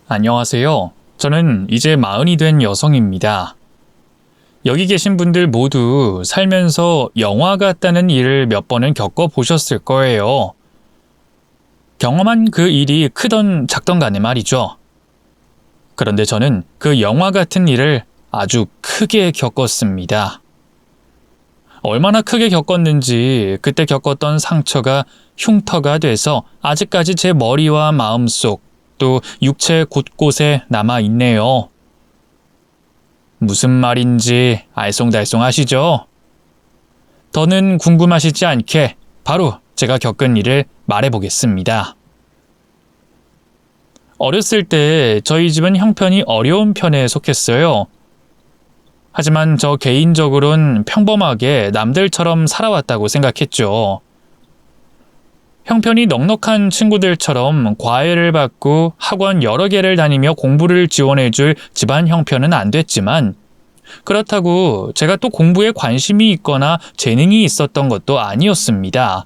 안녕하세요. 저는 이제 40이 된 여성입니다. 여기 계신 분들 모두 살면서 영화 같다는 일을 몇 번은 겪어보셨을 거예요. 경험한 그 일이 크던 작던 간에 말이죠. 그런데 저는 그 영화 같은 일을 아주 크게 겪었습니다. 얼마나 크게 겪었는지 그때 겪었던 상처가 흉터가 돼서 아직까지 제 머리와 마음속 또 육체 곳곳에 남아있네요. 무슨 말인지 알쏭달쏭 하시죠? 더는 궁금하시지 않게 바로 제가 겪은 일을 말해보겠습니다. 어렸을 때 저희 집은 형편이 어려운 편에 속했어요. 하지만 저 개인적으론 평범하게 남들처럼 살아왔다고 생각했죠. 형편이 넉넉한 친구들처럼 과외를 받고 학원 여러 개를 다니며 공부를 지원해줄 집안 형편은 안 됐지만 그렇다고 제가 또 공부에 관심이 있거나 재능이 있었던 것도 아니었습니다.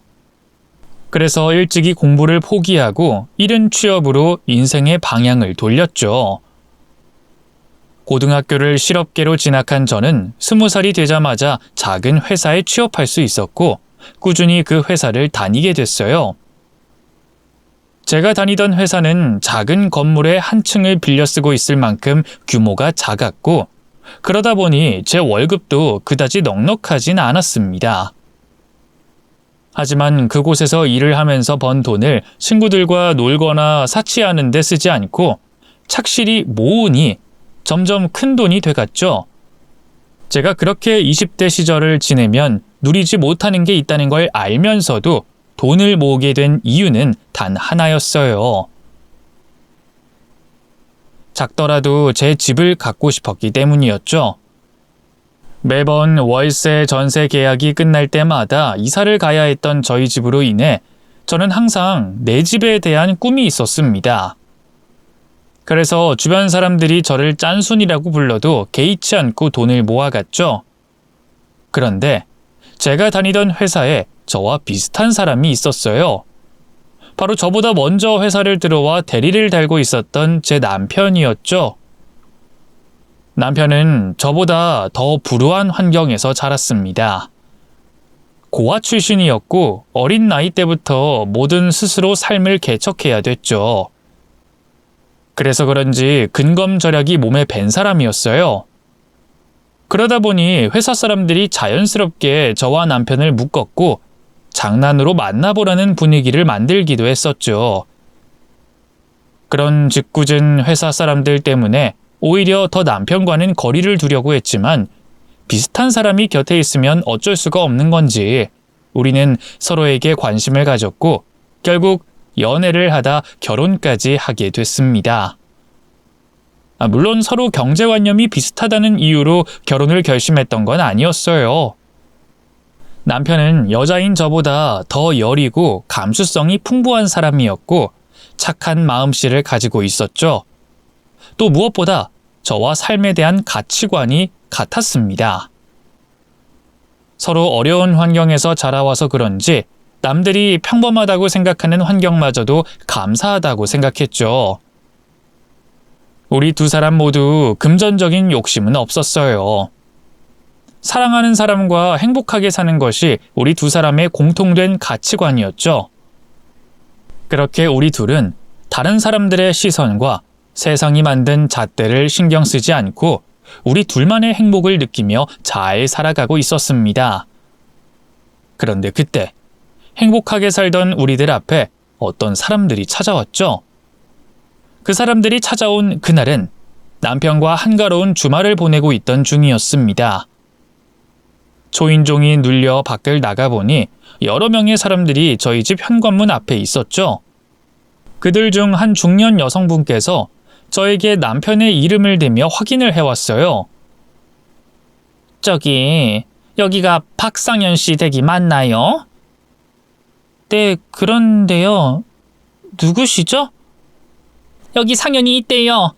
그래서 일찍이 공부를 포기하고 이른 취업으로 인생의 방향을 돌렸죠. 고등학교를 실업계로 진학한 저는 20살이 되자마자 작은 회사에 취업할 수 있었고 꾸준히 그 회사를 다니게 됐어요. 제가 다니던 회사는 작은 건물의 한 층을 빌려 쓰고 있을 만큼 규모가 작았고 그러다 보니 제 월급도 그다지 넉넉하진 않았습니다. 하지만 그곳에서 일을 하면서 번 돈을 친구들과 놀거나 사치하는 데 쓰지 않고 착실히 모으니 점점 큰 돈이 돼갔죠. 제가 그렇게 20대 시절을 지내면 누리지 못하는 게 있다는 걸 알면서도 돈을 모으게 된 이유는 단 하나였어요. 작더라도 제 집을 갖고 싶었기 때문이었죠. 매번 월세, 전세 계약이 끝날 때마다 이사를 가야 했던 저희 집으로 인해 저는 항상 내 집에 대한 꿈이 있었습니다. 그래서 주변 사람들이 저를 짠순이라고 불러도 개의치 않고 돈을 모아갔죠. 그런데 제가 다니던 회사에 저와 비슷한 사람이 있었어요. 바로 저보다 먼저 회사를 들어와 대리를 달고 있었던 제 남편이었죠. 남편은 저보다 더 불우한 환경에서 자랐습니다. 고아 출신이었고 어린 나이 때부터 뭐든 스스로 삶을 개척해야 됐죠. 그래서 그런지 근검절약이 몸에 밴 사람이었어요. 그러다 보니 회사 사람들이 자연스럽게 저와 남편을 묶었고 장난으로 만나보라는 분위기를 만들기도 했었죠. 그런 짓궂은 회사 사람들 때문에 오히려 더 남편과는 거리를 두려고 했지만 비슷한 사람이 곁에 있으면 어쩔 수가 없는 건지 우리는 서로에게 관심을 가졌고 결국 연애를 하다 결혼까지 하게 됐습니다. 물론 서로 경제관념이 비슷하다는 이유로 결혼을 결심했던 건 아니었어요. 남편은 여자인 저보다 더 여리고 감수성이 풍부한 사람이었고 착한 마음씨를 가지고 있었죠. 또 무엇보다 저와 삶에 대한 가치관이 같았습니다. 서로 어려운 환경에서 자라와서 그런지 남들이 평범하다고 생각하는 환경마저도 감사하다고 생각했죠. 우리 두 사람 모두 금전적인 욕심은 없었어요. 사랑하는 사람과 행복하게 사는 것이 우리 두 사람의 공통된 가치관이었죠. 그렇게 우리 둘은 다른 사람들의 시선과 세상이 만든 잣대를 신경 쓰지 않고 우리 둘만의 행복을 느끼며 잘 살아가고 있었습니다. 그런데 그때 행복하게 살던 우리들 앞에 어떤 사람들이 찾아왔죠. 그 사람들이 찾아온 그날은 남편과 한가로운 주말을 보내고 있던 중이었습니다. 초인종이 눌려 밖을 나가보니 여러 명의 사람들이 저희 집 현관문 앞에 있었죠. 그들 중 한 중년 여성분께서 저에게 남편의 이름을 대며 확인을 해왔어요. 저기, 여기가 박상현 씨 댁이 맞나요? 네, 그런데요. 누구시죠? 여기 상현이 있대요.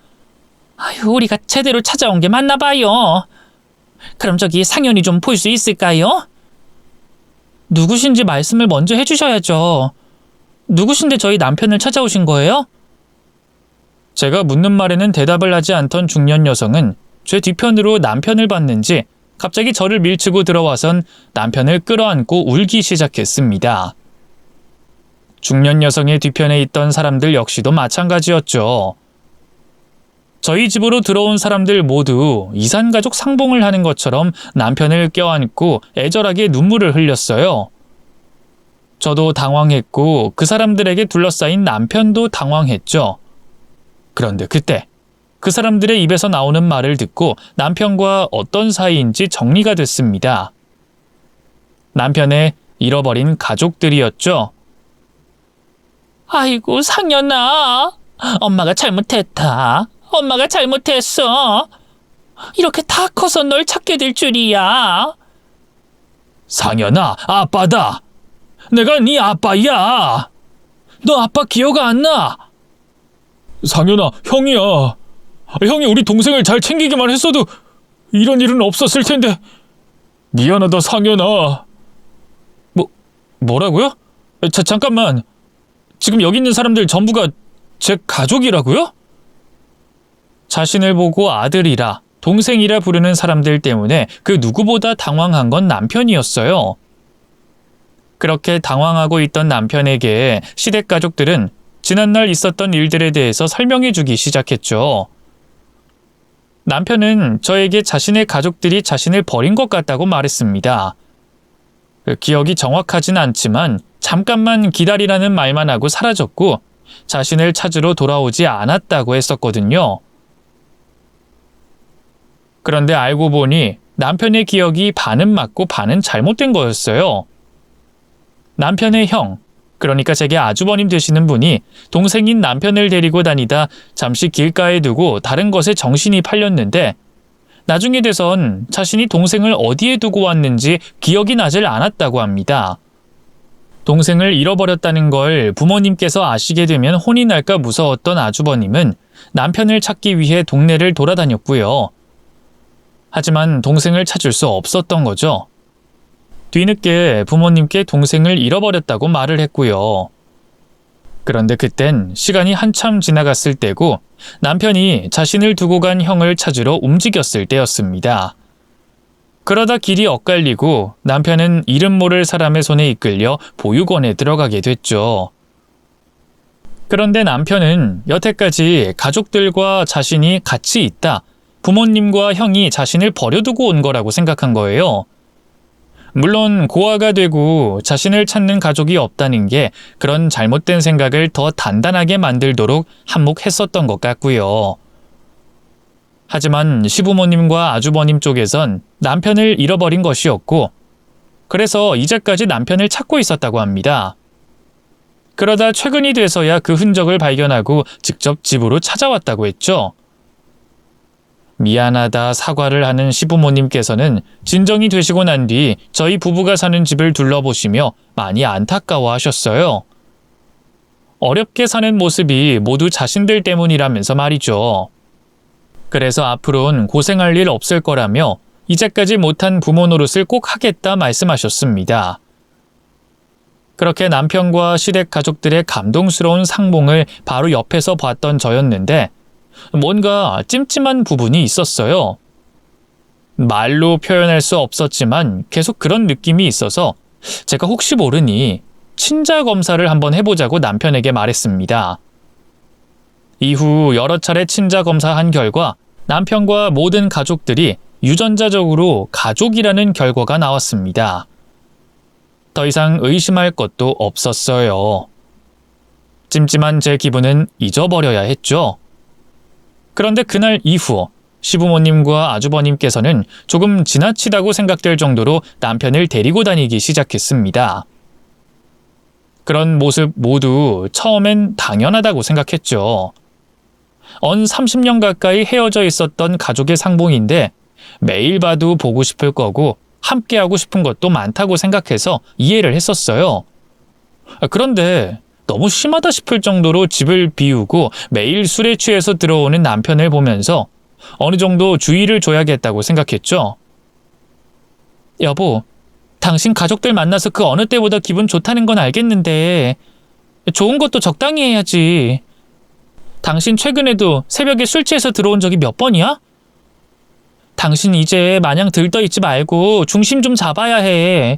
아유, 우리가 제대로 찾아온 게 맞나 봐요. 그럼 저기 상현이 좀 볼 수 있을까요? 누구신지 말씀을 먼저 해주셔야죠. 누구신데 저희 남편을 찾아오신 거예요? 제가 묻는 말에는 대답을 하지 않던 중년 여성은 제 뒤편으로 남편을 봤는지 갑자기 저를 밀치고 들어와선 남편을 끌어안고 울기 시작했습니다. 중년 여성의 뒤편에 있던 사람들 역시도 마찬가지였죠. 저희 집으로 들어온 사람들 모두 이산가족 상봉을 하는 것처럼 남편을 껴안고 애절하게 눈물을 흘렸어요. 저도 당황했고 그 사람들에게 둘러싸인 남편도 당황했죠. 그런데 그때 그 사람들의 입에서 나오는 말을 듣고 남편과 어떤 사이인지 정리가 됐습니다. 남편의 잃어버린 가족들이었죠. 아이고 상연아, 엄마가 잘못했다. 엄마가 잘못했어. 이렇게 다 커서 널 찾게 될 줄이야. 상연아, 아빠다. 내가 네 아빠야. 너 아빠 기억 안 나? 상연아, 형이야. 형이 우리 동생을 잘 챙기기만 했어도 이런 일은 없었을 텐데. 미안하다, 상연아. 뭐라고요? 잠깐만. 지금 여기 있는 사람들 전부가 제 가족이라고요? 자신을 보고 아들이라, 동생이라 부르는 사람들 때문에 그 누구보다 당황한 건 남편이었어요. 그렇게 당황하고 있던 남편에게 시댁 가족들은 지난날 있었던 일들에 대해서 설명해 주기 시작했죠. 남편은 저에게 자신의 가족들이 자신을 버린 것 같다고 말했습니다. 기억이 정확하진 않지만 잠깐만 기다리라는 말만 하고 사라졌고 자신을 찾으러 돌아오지 않았다고 했었거든요. 그런데 알고 보니 남편의 기억이 반은 맞고 반은 잘못된 거였어요. 남편의 형, 그러니까 제게 아주버님 되시는 분이 동생인 남편을 데리고 다니다 잠시 길가에 두고 다른 것에 정신이 팔렸는데 나중에 돼선 자신이 동생을 어디에 두고 왔는지 기억이 나질 않았다고 합니다. 동생을 잃어버렸다는 걸 부모님께서 아시게 되면 혼이 날까 무서웠던 아주버님은 남편을 찾기 위해 동네를 돌아다녔고요. 하지만 동생을 찾을 수 없었던 거죠. 뒤늦게 부모님께 동생을 잃어버렸다고 말을 했고요. 그런데 그땐 시간이 한참 지나갔을 때고 남편이 자신을 두고 간 형을 찾으러 움직였을 때였습니다. 그러다 길이 엇갈리고 남편은 이름 모를 사람의 손에 이끌려 보육원에 들어가게 됐죠. 그런데 남편은 여태까지 가족들과 자신이 같이 있다, 부모님과 형이 자신을 버려두고 온 거라고 생각한 거예요. 물론 고아가 되고 자신을 찾는 가족이 없다는 게 그런 잘못된 생각을 더 단단하게 만들도록 한몫했었던 것 같고요. 하지만 시부모님과 아주버님 쪽에선 남편을 잃어버린 것이었고 그래서 이제까지 남편을 찾고 있었다고 합니다. 그러다 최근이 돼서야 그 흔적을 발견하고 직접 집으로 찾아왔다고 했죠. 미안하다 사과를 하는 시부모님께서는 진정이 되시고 난 뒤 저희 부부가 사는 집을 둘러보시며 많이 안타까워하셨어요. 어렵게 사는 모습이 모두 자신들 때문이라면서 말이죠. 그래서 앞으로는 고생할 일 없을 거라며 이제까지 못한 부모 노릇을 꼭 하겠다 말씀하셨습니다. 그렇게 남편과 시댁 가족들의 감동스러운 상봉을 바로 옆에서 봤던 저였는데 뭔가 찜찜한 부분이 있었어요. 말로 표현할 수 없었지만 계속 그런 느낌이 있어서 제가 혹시 모르니 친자 검사를 한번 해보자고 남편에게 말했습니다. 이후 여러 차례 친자 검사한 결과 남편과 모든 가족들이 유전자적으로 가족이라는 결과가 나왔습니다. 더 이상 의심할 것도 없었어요. 찜찜한 제 기분은 잊어버려야 했죠. 그런데 그날 이후 시부모님과 아주버님께서는 조금 지나치다고 생각될 정도로 남편을 데리고 다니기 시작했습니다. 그런 모습 모두 처음엔 당연하다고 생각했죠. 언 30년 가까이 헤어져 있었던 가족의 상봉인데 매일 봐도 보고 싶을 거고 함께하고 싶은 것도 많다고 생각해서 이해를 했었어요. 그런데 너무 심하다 싶을 정도로 집을 비우고 매일 술에 취해서 들어오는 남편을 보면서 어느 정도 주의를 줘야겠다고 생각했죠. 여보, 당신 가족들 만나서 그 어느 때보다 기분 좋다는 건 알겠는데 좋은 것도 적당히 해야지. 당신 최근에도 새벽에 술 취해서 들어온 적이 몇 번이야? 당신 이제 마냥 들떠있지 말고 중심 좀 잡아야 해.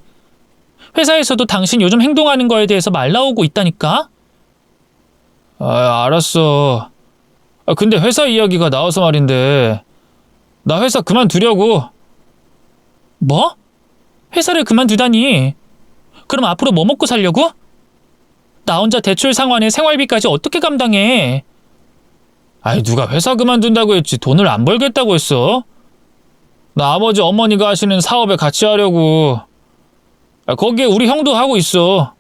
회사에서도 당신 요즘 행동하는 거에 대해서 말 나오고 있다니까? 알았어. 근데 회사 이야기가 나와서 말인데 나 회사 그만두려고. 뭐? 회사를 그만두다니? 그럼 앞으로 뭐 먹고 살려고? 나 혼자 대출 상환에 생활비까지 어떻게 감당해? 누가 회사 그만둔다고 했지 돈을 안 벌겠다고 했어? 나 아버지 어머니가 하시는 사업에 같이 하려고. 거기에 우리 형도 하고 있어.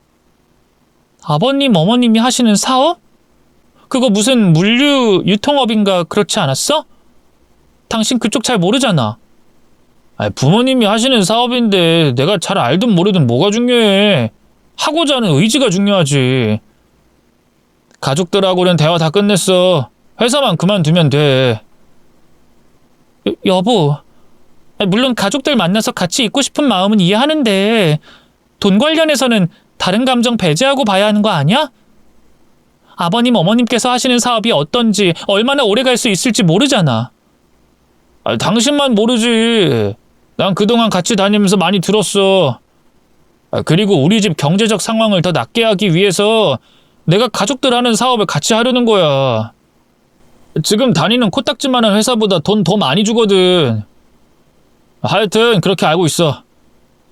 아버님 어머님이 하시는 사업? 그거 무슨 물류 유통업인가 그렇지 않았어? 당신 그쪽 잘 모르잖아. 부모님이 하시는 사업인데 내가 잘 알든 모르든 뭐가 중요해. 하고자 하는 의지가 중요하지. 가족들하고는 대화 다 끝냈어. 회사만 그만두면 돼. 여보, 물론 가족들 만나서 같이 있고 싶은 마음은 이해하는데 돈 관련해서는 다른 감정 배제하고 봐야 하는 거 아니야? 아버님, 어머님께서 하시는 사업이 어떤지 얼마나 오래 갈 수 있을지 모르잖아. 당신만 모르지. 난 그동안 같이 다니면서 많이 들었어. 그리고 우리 집 경제적 상황을 더 낫게 하기 위해서 내가 가족들 하는 사업을 같이 하려는 거야. 지금 다니는 코딱지만한 회사보다 돈 더 많이 주거든. 하여튼 그렇게 알고 있어.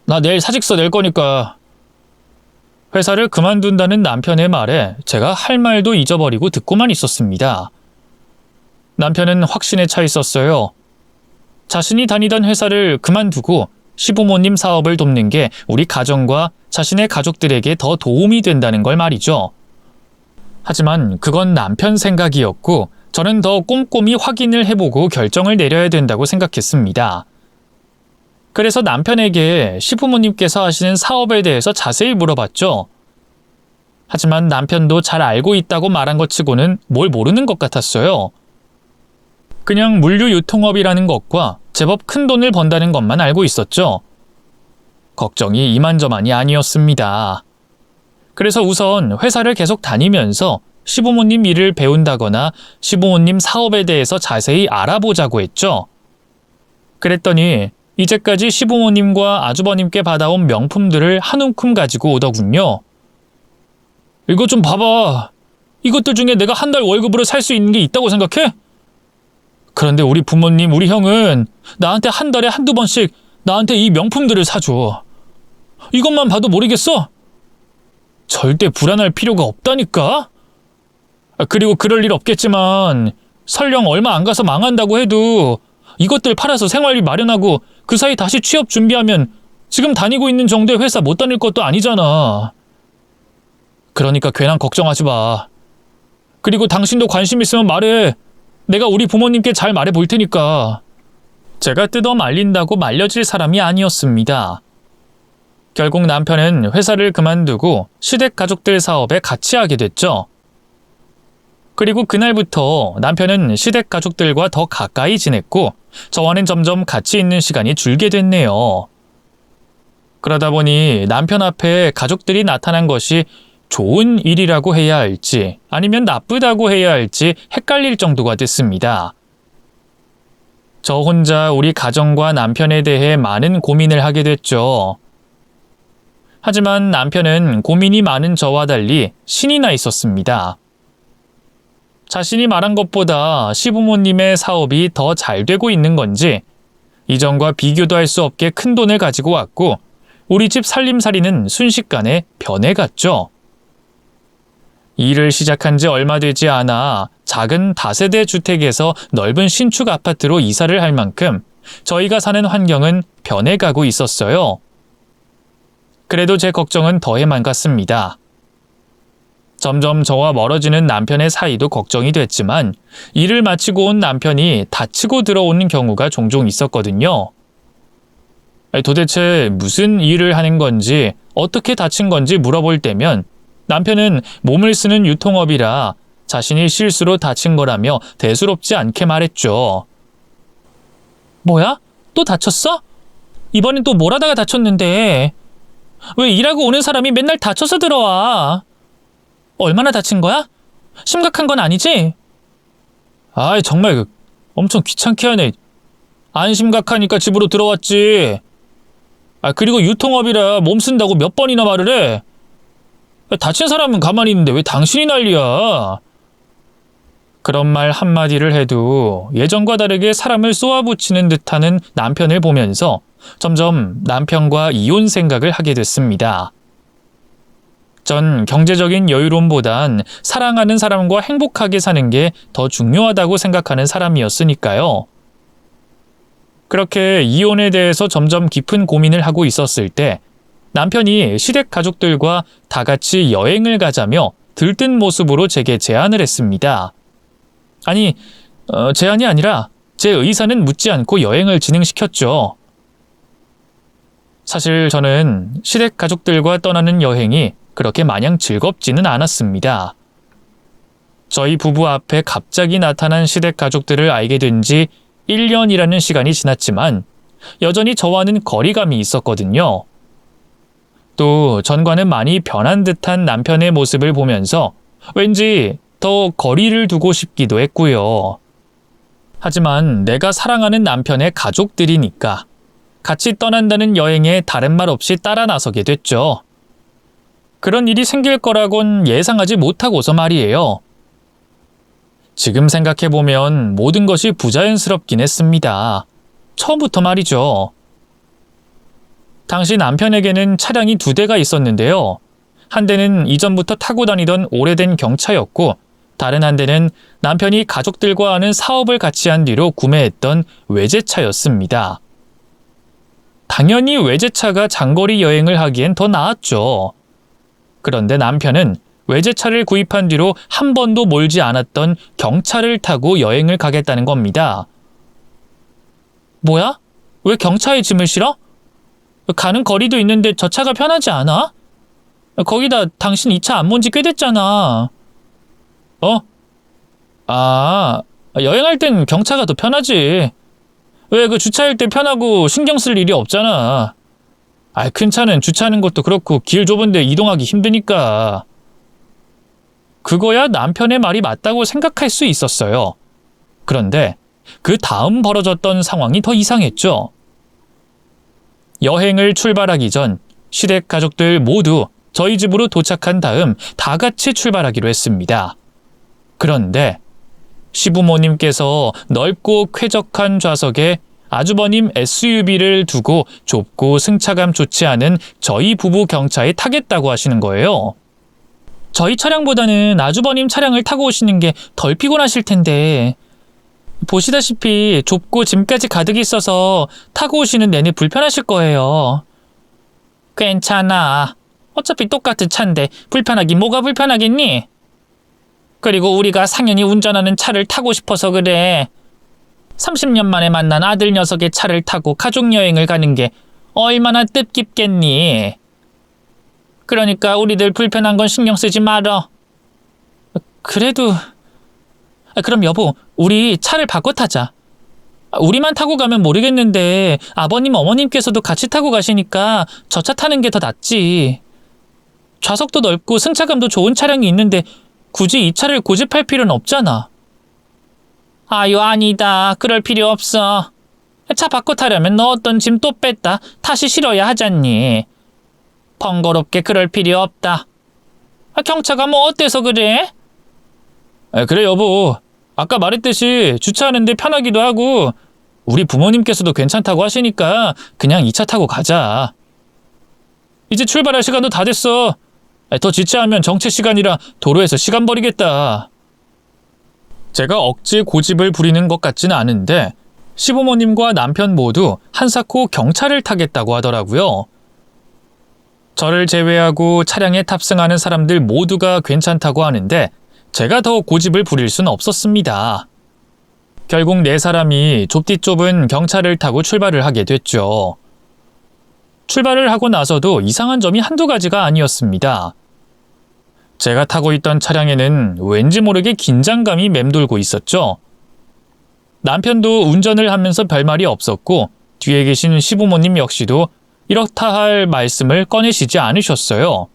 나 내일 사직서 낼 거니까. 회사를 그만둔다는 남편의 말에 제가 할 말도 잊어버리고 듣고만 있었습니다. 남편은 확신에 차 있었어요. 자신이 다니던 회사를 그만두고 시부모님 사업을 돕는 게 우리 가정과 자신의 가족들에게 더 도움이 된다는 걸 말이죠. 하지만 그건 남편 생각이었고 저는 더 꼼꼼히 확인을 해보고 결정을 내려야 된다고 생각했습니다. 그래서 남편에게 시부모님께서 하시는 사업에 대해서 자세히 물어봤죠. 하지만 남편도 잘 알고 있다고 말한 것 치고는 뭘 모르는 것 같았어요. 그냥 물류 유통업이라는 것과 제법 큰 돈을 번다는 것만 알고 있었죠. 걱정이 이만저만이 아니었습니다. 그래서 우선 회사를 계속 다니면서 시부모님 일을 배운다거나 시부모님 사업에 대해서 자세히 알아보자고 했죠. 그랬더니 이제까지 시부모님과 아주버님께 받아온 명품들을 한 움큼 가지고 오더군요. 이거 좀 봐봐. 이것들 중에 내가 한 달 월급으로 살 수 있는 게 있다고 생각해? 그런데 우리 부모님, 우리 형은 나한테 한 달에 한두 번씩 나한테 이 명품들을 사줘. 이것만 봐도 모르겠어? 절대 불안할 필요가 없다니까? 그리고 그럴 일 없겠지만 설령 얼마 안 가서 망한다고 해도 이것들 팔아서 생활비 마련하고 그 사이 다시 취업 준비하면 지금 다니고 있는 정도의 회사 못 다닐 것도 아니잖아. 그러니까 괜한 걱정하지 마. 그리고 당신도 관심 있으면 말해. 내가 우리 부모님께 잘 말해 볼 테니까. 제가 뜯어 말린다고 말려질 사람이 아니었습니다. 결국 남편은 회사를 그만두고 시댁 가족들 사업에 같이 하게 됐죠. 그리고 그날부터 남편은 시댁 가족들과 더 가까이 지냈고 저와는 점점 같이 있는 시간이 줄게 됐네요. 그러다 보니 남편 앞에 가족들이 나타난 것이 좋은 일이라고 해야 할지 아니면 나쁘다고 해야 할지 헷갈릴 정도가 됐습니다. 저 혼자 우리 가정과 남편에 대해 많은 고민을 하게 됐죠. 하지만 남편은 고민이 많은 저와 달리 신이 나 있었습니다. 자신이 말한 것보다 시부모님의 사업이 더 잘 되고 있는 건지 이전과 비교도 할 수 없게 큰 돈을 가지고 왔고 우리 집 살림살이는 순식간에 변해갔죠. 일을 시작한 지 얼마 되지 않아 작은 다세대 주택에서 넓은 신축 아파트로 이사를 할 만큼 저희가 사는 환경은 변해가고 있었어요. 그래도 제 걱정은 더해만 갔습니다. 점점 저와 멀어지는 남편의 사이도 걱정이 됐지만 일을 마치고 온 남편이 다치고 들어오는 경우가 종종 있었거든요. 도대체 무슨 일을 하는 건지 어떻게 다친 건지 물어볼 때면 남편은 몸을 쓰는 유통업이라 자신이 실수로 다친 거라며 대수롭지 않게 말했죠. 뭐야? 또 다쳤어? 이번엔 또 뭘 하다가 다쳤는데? 왜 일하고 오는 사람이 맨날 다쳐서 들어와? 얼마나 다친 거야? 심각한 건 아니지? 아이, 정말 엄청 귀찮게 하네. 안심각하니까 집으로 들어왔지. 그리고 유통업이라 몸 쓴다고 몇 번이나 말을 해. 다친 사람은 가만히 있는데 왜 당신이 난리야? 그런 말 한마디를 해도 예전과 다르게 사람을 쏘아붙이는 듯하는 남편을 보면서 점점 남편과 이혼 생각을 하게 됐습니다. 전 경제적인 여유로움보단 사랑하는 사람과 행복하게 사는 게 더 중요하다고 생각하는 사람이었으니까요. 그렇게 이혼에 대해서 점점 깊은 고민을 하고 있었을 때 남편이 시댁 가족들과 다 같이 여행을 가자며 들뜬 모습으로 제게 제안을 했습니다. 아니, 제안이 아니라 제 의사는 묻지 않고 여행을 진행시켰죠. 사실 저는 시댁 가족들과 떠나는 여행이 그렇게 마냥 즐겁지는 않았습니다. 저희 부부 앞에 갑자기 나타난 시댁 가족들을 알게 된 지 1년이라는 시간이 지났지만 여전히 저와는 거리감이 있었거든요. 또 전과는 많이 변한 듯한 남편의 모습을 보면서 왠지 더 거리를 두고 싶기도 했고요. 하지만 내가 사랑하는 남편의 가족들이니까 같이 떠난다는 여행에 다른 말 없이 따라 나서게 됐죠. 그런 일이 생길 거라곤 예상하지 못하고서 말이에요. 지금 생각해보면 모든 것이 부자연스럽긴 했습니다. 처음부터 말이죠. 당시 남편에게는 차량이 2대가 있었는데요. 한 대는 이전부터 타고 다니던 오래된 경차였고 다른 한 대는 남편이 가족들과 하는 사업을 같이 한 뒤로 구매했던 외제차였습니다. 당연히 외제차가 장거리 여행을 하기엔 더 나았죠. 그런데 남편은 외제차를 구입한 뒤로 한 번도 몰지 않았던 경차를 타고 여행을 가겠다는 겁니다. 뭐야? 왜 경차에 짐을 실어? 가는 거리도 있는데 저 차가 편하지 않아? 거기다 당신 이 차 안 몬지 꽤 됐잖아. 여행할 땐 경차가 더 편하지. 왜 주차할 때 편하고 신경 쓸 일이 없잖아. 큰 차는 주차하는 것도 그렇고 길 좁은데 이동하기 힘드니까. 그거야 남편의 말이 맞다고 생각할 수 있었어요. 그런데 그 다음 벌어졌던 상황이 더 이상했죠. 여행을 출발하기 전 시댁 가족들 모두 저희 집으로 도착한 다음 다 같이 출발하기로 했습니다. 그런데 시부모님께서 넓고 쾌적한 좌석에 아주버님 SUV를 두고 좁고 승차감 좋지 않은 저희 부부 경차에 타겠다고 하시는 거예요. 저희 차량보다는 아주버님 차량을 타고 오시는 게 덜 피곤하실 텐데 보시다시피 좁고 짐까지 가득 있어서 타고 오시는 내내 불편하실 거예요. 괜찮아. 어차피 똑같은 차인데 불편하긴 뭐가 불편하겠니? 그리고 우리가 상연히 운전하는 차를 타고 싶어서 그래. 30년 만에 만난 아들 녀석의 차를 타고 가족여행을 가는 게 얼마나 뜻깊겠니? 그러니까 우리들 불편한 건 신경 쓰지 말어. 그래도... 그럼 여보, 우리 차를 바꿔 타자. 우리만 타고 가면 모르겠는데 아버님, 어머님께서도 같이 타고 가시니까 저 차 타는 게 더 낫지. 좌석도 넓고 승차감도 좋은 차량이 있는데 굳이 이 차를 고집할 필요는 없잖아. 아유, 아니다. 그럴 필요 없어. 차 바꿔 타려면 너 어떤 짐 또 뺐다 다시 실어야 하잖니. 번거롭게 그럴 필요 없다. 경차가 뭐 어때서 그래? 그래 여보. 아까 말했듯이 주차하는데 편하기도 하고 우리 부모님께서도 괜찮다고 하시니까 그냥 이 차 타고 가자. 이제 출발할 시간도 다 됐어. 더 지체하면 정체 시간이라 도로에서 시간 버리겠다. 제가 억지 고집을 부리는 것 같지는 않은데 시부모님과 남편 모두 한사코 경차를 타겠다고 하더라고요. 저를 제외하고 차량에 탑승하는 사람들 모두가 괜찮다고 하는데 제가 더 고집을 부릴 순 없었습니다. 결국 4사람이 좁디 좁은 경차를 타고 출발을 하게 됐죠. 출발을 하고 나서도 이상한 점이 한두 가지가 아니었습니다. 제가 타고 있던 차량에는 왠지 모르게 긴장감이 맴돌고 있었죠. 남편도 운전을 하면서 별말이 없었고 뒤에 계신 시부모님 역시도 이렇다 할 말씀을 꺼내시지 않으셨어요.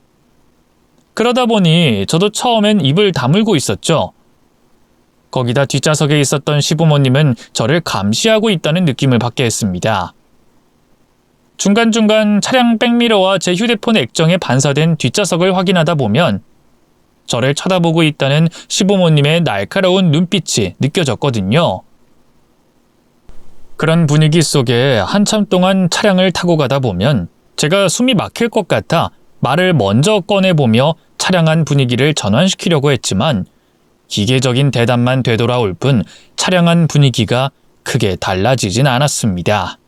그러다 보니 저도 처음엔 입을 다물고 있었죠. 거기다 뒷좌석에 있었던 시부모님은 저를 감시하고 있다는 느낌을 받게 했습니다. 중간중간 차량 백미러와 제 휴대폰 액정에 반사된 뒷좌석을 확인하다 보면 저를 쳐다보고 있다는 시부모님의 날카로운 눈빛이 느껴졌거든요. 그런 분위기 속에 한참 동안 차량을 타고 가다 보면 제가 숨이 막힐 것 같아 말을 먼저 꺼내보며 차량 안 분위기를 전환시키려고 했지만 기계적인 대답만 되돌아올 뿐 차량 안 분위기가 크게 달라지진 않았습니다.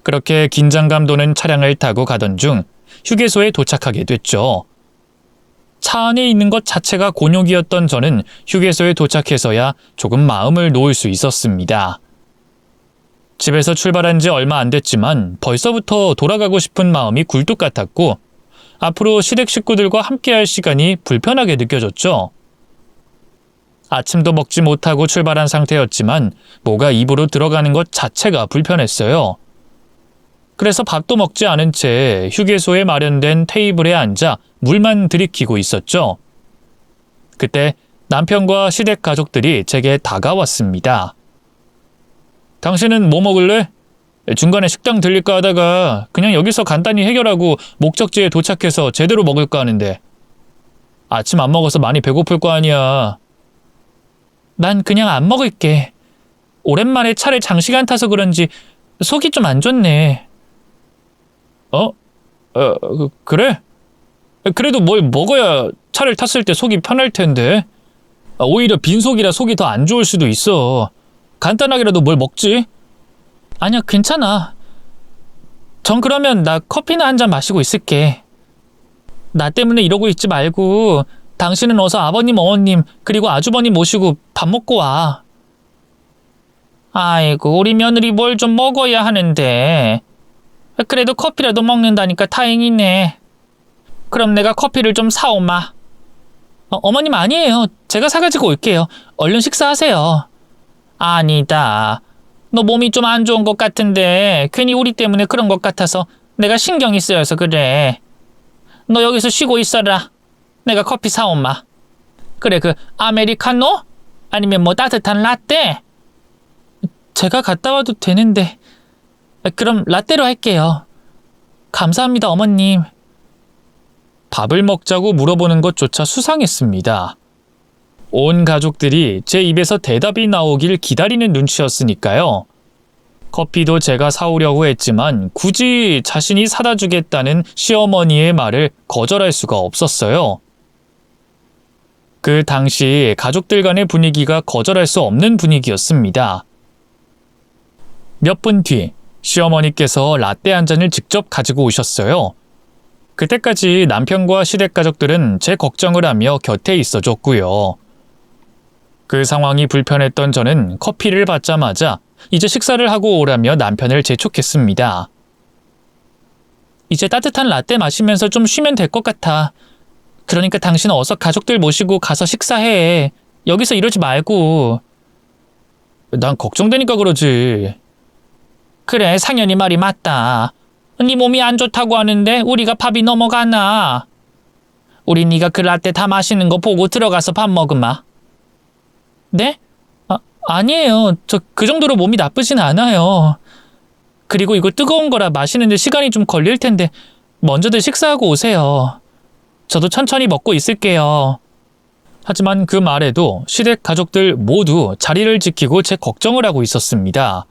그렇게 긴장감 도는 차량을 타고 가던 중 휴게소에 도착하게 됐죠. 차 안에 있는 것 자체가 곤욕이었던 저는 휴게소에 도착해서야 조금 마음을 놓을 수 있었습니다. 집에서 출발한 지 얼마 안 됐지만 벌써부터 돌아가고 싶은 마음이 굴뚝 같았고 앞으로 시댁 식구들과 함께할 시간이 불편하게 느껴졌죠. 아침도 먹지 못하고 출발한 상태였지만 뭐가 입으로 들어가는 것 자체가 불편했어요. 그래서 밥도 먹지 않은 채 휴게소에 마련된 테이블에 앉아 물만 들이키고 있었죠. 그때 남편과 시댁 가족들이 제게 다가왔습니다. 당신은 뭐 먹을래? 중간에 식당 들릴까 하다가 그냥 여기서 간단히 해결하고 목적지에 도착해서 제대로 먹을까 하는데 아침 안 먹어서 많이 배고플 거 아니야. 난 그냥 안 먹을게. 오랜만에 차를 장시간 타서 그런지 속이 좀 안 좋네. 그래? 그래도 뭘 먹어야 차를 탔을 때 속이 편할 텐데. 오히려 빈속이라 속이 더 안 좋을 수도 있어. 간단하게라도 뭘 먹지? 아니야, 괜찮아. 전 그러면 나 커피나 한 잔 마시고 있을게. 나 때문에 이러고 있지 말고 당신은 어서 아버님, 어머님, 그리고 아주버님 모시고 밥 먹고 와. 아이고, 우리 며느리 뭘 좀 먹어야 하는데. 그래도 커피라도 먹는다니까 다행이네. 그럼 내가 커피를 좀 사오마. 어머님 아니에요. 제가 사가지고 올게요. 얼른 식사하세요. 아니다. 너 몸이 좀 안 좋은 것 같은데 괜히 우리 때문에 그런 것 같아서 내가 신경이 쓰여서 그래. 너 여기서 쉬고 있어라. 내가 커피 사온마. 그래, 그 아메리카노? 아니면 뭐 따뜻한 라떼? 제가 갔다 와도 되는데. 그럼 라떼로 할게요. 감사합니다, 어머님. 밥을 먹자고 물어보는 것조차 수상했습니다. 온 가족들이 제 입에서 대답이 나오길 기다리는 눈치였으니까요. 커피도 제가 사오려고 했지만 굳이 자신이 사다 주겠다는 시어머니의 말을 거절할 수가 없었어요. 그 당시 가족들 간의 분위기가 거절할 수 없는 분위기였습니다. 몇 분 뒤 시어머니께서 라떼 한 잔을 직접 가지고 오셨어요. 그때까지 남편과 시댁 가족들은 제 걱정을 하며 곁에 있어줬고요. 그 상황이 불편했던 저는 커피를 받자마자 이제 식사를 하고 오라며 남편을 재촉했습니다. 이제 따뜻한 라떼 마시면서 좀 쉬면 될 것 같아. 그러니까 당신은 어서 가족들 모시고 가서 식사해. 여기서 이러지 말고. 난 걱정되니까 그러지. 그래, 상현이 말이 맞다. 네 몸이 안 좋다고 하는데 우리가 밥이 넘어가나. 우리 네가 그 라떼 다 마시는 거 보고 들어가서 밥 먹으마. 네? 아니에요. 저 그 정도로 몸이 나쁘진 않아요. 그리고 이거 뜨거운 거라 마시는데 시간이 좀 걸릴 텐데 먼저들 식사하고 오세요. 저도 천천히 먹고 있을게요. 하지만 그 말에도 시댁 가족들 모두 자리를 지키고 제 걱정을 하고 있었습니다.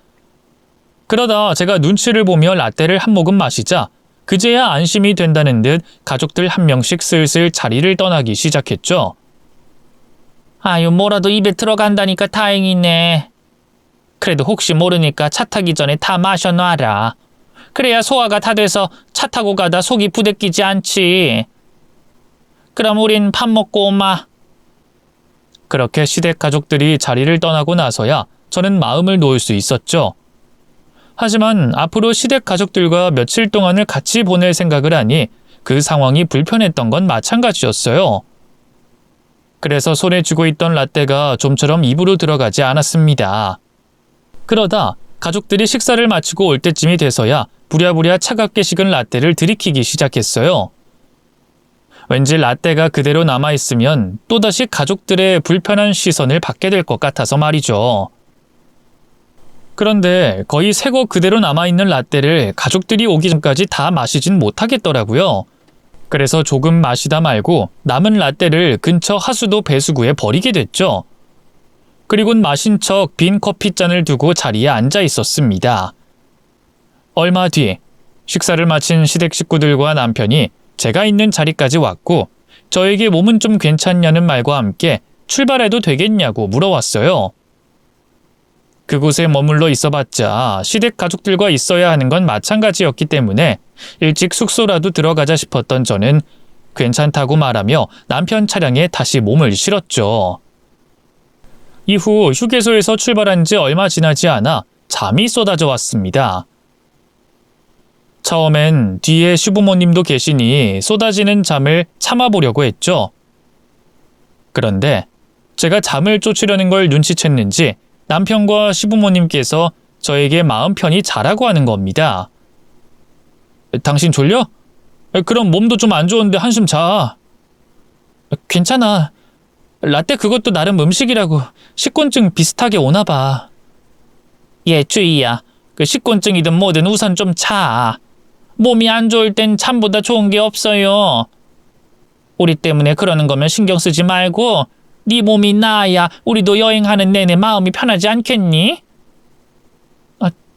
그러다 제가 눈치를 보며 라떼를 한 모금 마시자 그제야 안심이 된다는 듯 가족들 한 명씩 슬슬 자리를 떠나기 시작했죠. 아유, 뭐라도 입에 들어간다니까 다행이네. 그래도 혹시 모르니까 차 타기 전에 다 마셔놔라. 그래야 소화가 다 돼서 차 타고 가다 속이 부대끼지 않지. 그럼 우린 밥 먹고 오마. 그렇게 시댁 가족들이 자리를 떠나고 나서야 저는 마음을 놓을 수 있었죠. 하지만 앞으로 시댁 가족들과 며칠 동안을 같이 보낼 생각을 하니 그 상황이 불편했던 건 마찬가지였어요. 그래서 손에 쥐고 있던 라떼가 좀처럼 입으로 들어가지 않았습니다. 그러다 가족들이 식사를 마치고 올 때쯤이 돼서야 부랴부랴 차갑게 식은 라떼를 들이키기 시작했어요. 왠지 라떼가 그대로 남아있으면 또다시 가족들의 불편한 시선을 받게 될 것 같아서 말이죠. 그런데 거의 새거 그대로 남아있는 라떼를 가족들이 오기 전까지 다 마시진 못하겠더라고요. 그래서 조금 마시다 말고 남은 라떼를 근처 하수도 배수구에 버리게 됐죠. 그리곤 마신 척 빈 커피잔을 두고 자리에 앉아 있었습니다. 얼마 뒤 식사를 마친 시댁 식구들과 남편이 제가 있는 자리까지 왔고 저에게 몸은 좀 괜찮냐는 말과 함께 출발해도 되겠냐고 물어왔어요. 그곳에 머물러 있어봤자 시댁 가족들과 있어야 하는 건 마찬가지였기 때문에 일찍 숙소라도 들어가자 싶었던 저는 괜찮다고 말하며 남편 차량에 다시 몸을 실었죠. 이후 휴게소에서 출발한 지 얼마 지나지 않아 잠이 쏟아져 왔습니다. 처음엔 뒤에 시부모님도 계시니 쏟아지는 잠을 참아보려고 했죠. 그런데 제가 잠을 쫓으려는 걸 눈치챘는지 남편과 시부모님께서 저에게 마음 편히 자라고 하는 겁니다. 당신 졸려? 그럼 몸도 좀 안 좋은데 한숨 자. 괜찮아. 라떼 그것도 나름 음식이라고 식곤증 비슷하게 오나 봐. 예, 주희야. 그 식곤증이든 뭐든 우선 좀 자. 몸이 안 좋을 땐 잠보다 좋은 게 없어요. 우리 때문에 그러는 거면 신경 쓰지 말고 네 몸이 나아야 우리도 여행하는 내내 마음이 편하지 않겠니?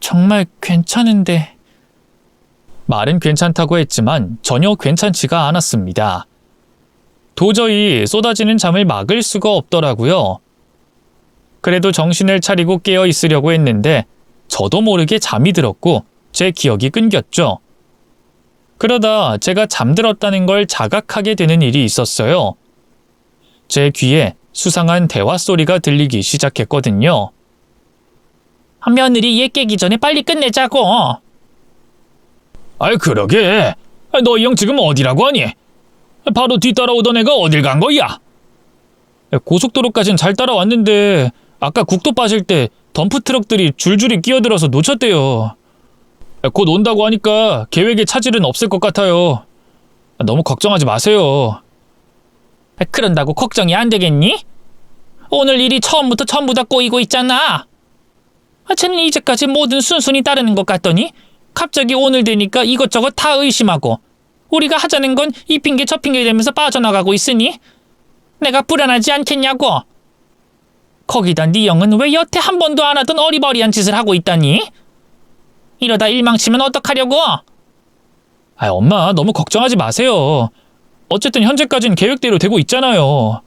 정말 괜찮은데. 말은 괜찮다고 했지만 전혀 괜찮지가 않았습니다. 도저히 쏟아지는 잠을 막을 수가 없더라고요. 그래도 정신을 차리고 깨어 있으려고 했는데 저도 모르게 잠이 들었고 제 기억이 끊겼죠. 그러다 제가 잠들었다는 걸 자각하게 되는 일이 있었어요. 제 귀에 수상한 대화 소리가 들리기 시작했거든요. 며느리 얘 깨기 전에 빨리 끝내자고. 아이 그러게. 너 이 형 지금 어디라고 하니? 바로 뒤따라오던 애가 어딜 간 거야? 고속도로까진 잘 따라왔는데 아까 국도 빠질 때 덤프트럭들이 줄줄이 끼어들어서 놓쳤대요. 곧 온다고 하니까 계획에 차질은 없을 것 같아요. 너무 걱정하지 마세요. 그런다고 걱정이 안 되겠니? 오늘 일이 처음부터 전부 다 꼬이고 있잖아. 쟤는 이제까지 뭐든 순순히 따르는 것 같더니 갑자기 오늘 되니까 이것저것 다 의심하고 우리가 하자는 건 이 핑계 저 핑계 대면서 빠져나가고 있으니 내가 불안하지 않겠냐고. 거기다 네 형은 왜 여태 한 번도 안 하던 어리버리한 짓을 하고 있다니? 이러다 일망치면 어떡하려고? 엄마 너무 걱정하지 마세요. 어쨌든 현재까진 계획대로 되고 있잖아요.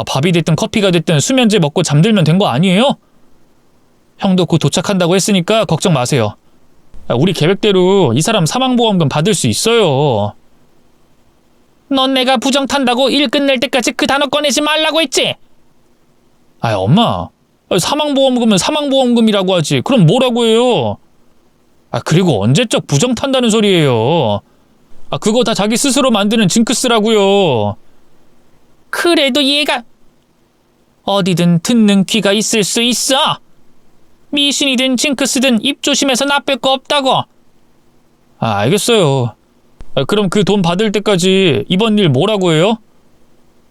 밥이 됐든 커피가 됐든 수면제 먹고 잠들면 된 거 아니에요? 형도 곧 도착한다고 했으니까 걱정 마세요. 우리 계획대로 이 사람 사망보험금 받을 수 있어요. 넌 내가 부정 탄다고 일 끝낼 때까지 그 단어 꺼내지 말라고 했지? 엄마. 사망보험금은 사망보험금이라고 하지. 그럼 뭐라고 해요? 그리고 언제적 부정 탄다는 소리예요. 그거 다 자기 스스로 만드는 징크스라고요. 그래도 얘가 어디든 듣는 귀가 있을 수 있어. 미신이든 징크스든 입 조심해서 나쁠 거 없다고. 알겠어요. 그럼 그 돈 받을 때까지 이번 일 뭐라고 해요?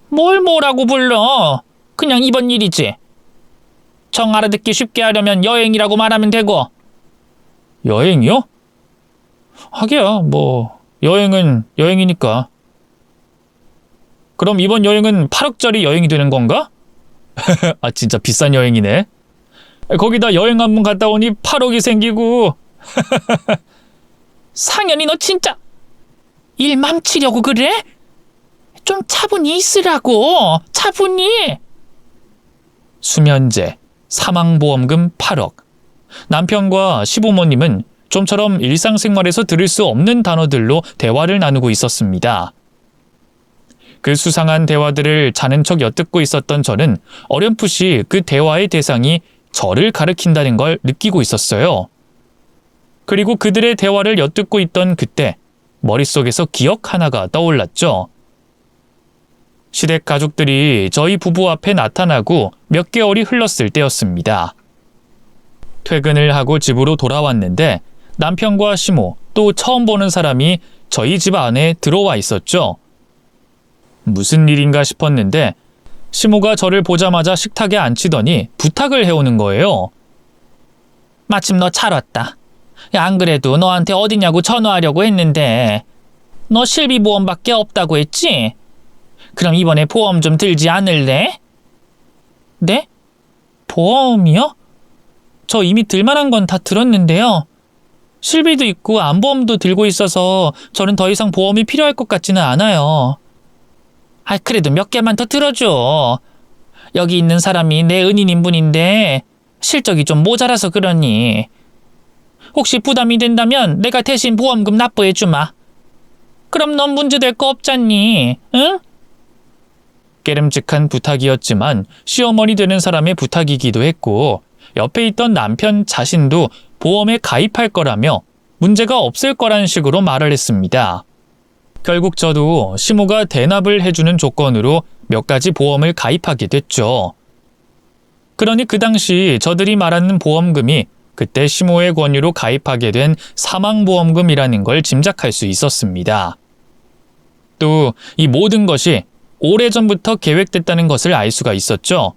뭘 뭐라고 불러. 그냥 이번 일이지. 정 알아듣기 쉽게 하려면 여행이라고 말하면 되고. 여행이요? 하기야 뭐 여행은 여행이니까. 그럼 이번 여행은 8억짜리 여행이 되는 건가? 진짜 비싼 여행이네. 거기다 여행 한 번 갔다 오니 8억이 생기고. 상현이 너 진짜 일 망치려고 그래? 좀 차분히 있으라고. 차분히. 수면제, 사망보험금 8억. 남편과 시부모님은 좀처럼 일상생활에서 들을 수 없는 단어들로 대화를 나누고 있었습니다. 그 수상한 대화들을 자는 척 엿듣고 있었던 저는 어렴풋이 그 대화의 대상이 저를 가리킨다는 걸 느끼고 있었어요. 그리고 그들의 대화를 엿듣고 있던 그때 머릿속에서 기억 하나가 떠올랐죠. 시댁 가족들이 저희 부부 앞에 나타나고 몇 개월이 흘렀을 때였습니다. 퇴근을 하고 집으로 돌아왔는데 남편과 시모 또 처음 보는 사람이 저희 집 안에 들어와 있었죠. 무슨 일인가 싶었는데 시모가 저를 보자마자 식탁에 앉히더니 부탁을 해오는 거예요. 마침 너 잘 왔다. 야, 안 그래도 너한테 어디냐고 전화하려고 했는데 너 실비보험밖에 없다고 했지? 그럼 이번에 보험 좀 들지 않을래? 네? 보험이요? 저 이미 들만한 건 다 들었는데요. 실비도 있고 안보험도 들고 있어서 저는 더 이상 보험이 필요할 것 같지는 않아요. 아, 그래도 몇 개만 더 들어줘. 여기 있는 사람이 내 은인인 분인데 실적이 좀 모자라서 그러니. 혹시 부담이 된다면 내가 대신 보험금 납부해주마. 그럼 넌 문제될 거 없잖니, 응? 깨름직한 부탁이었지만 시어머니 되는 사람의 부탁이기도 했고 옆에 있던 남편 자신도 보험에 가입할 거라며 문제가 없을 거란 식으로 말을 했습니다. 결국 저도 시모가 대납을 해주는 조건으로 몇 가지 보험을 가입하게 됐죠. 그러니 그 당시 저들이 말하는 보험금이 그때 시모의 권유로 가입하게 된 사망보험금이라는 걸 짐작할 수 있었습니다. 또 이 모든 것이 오래전부터 계획됐다는 것을 알 수가 있었죠.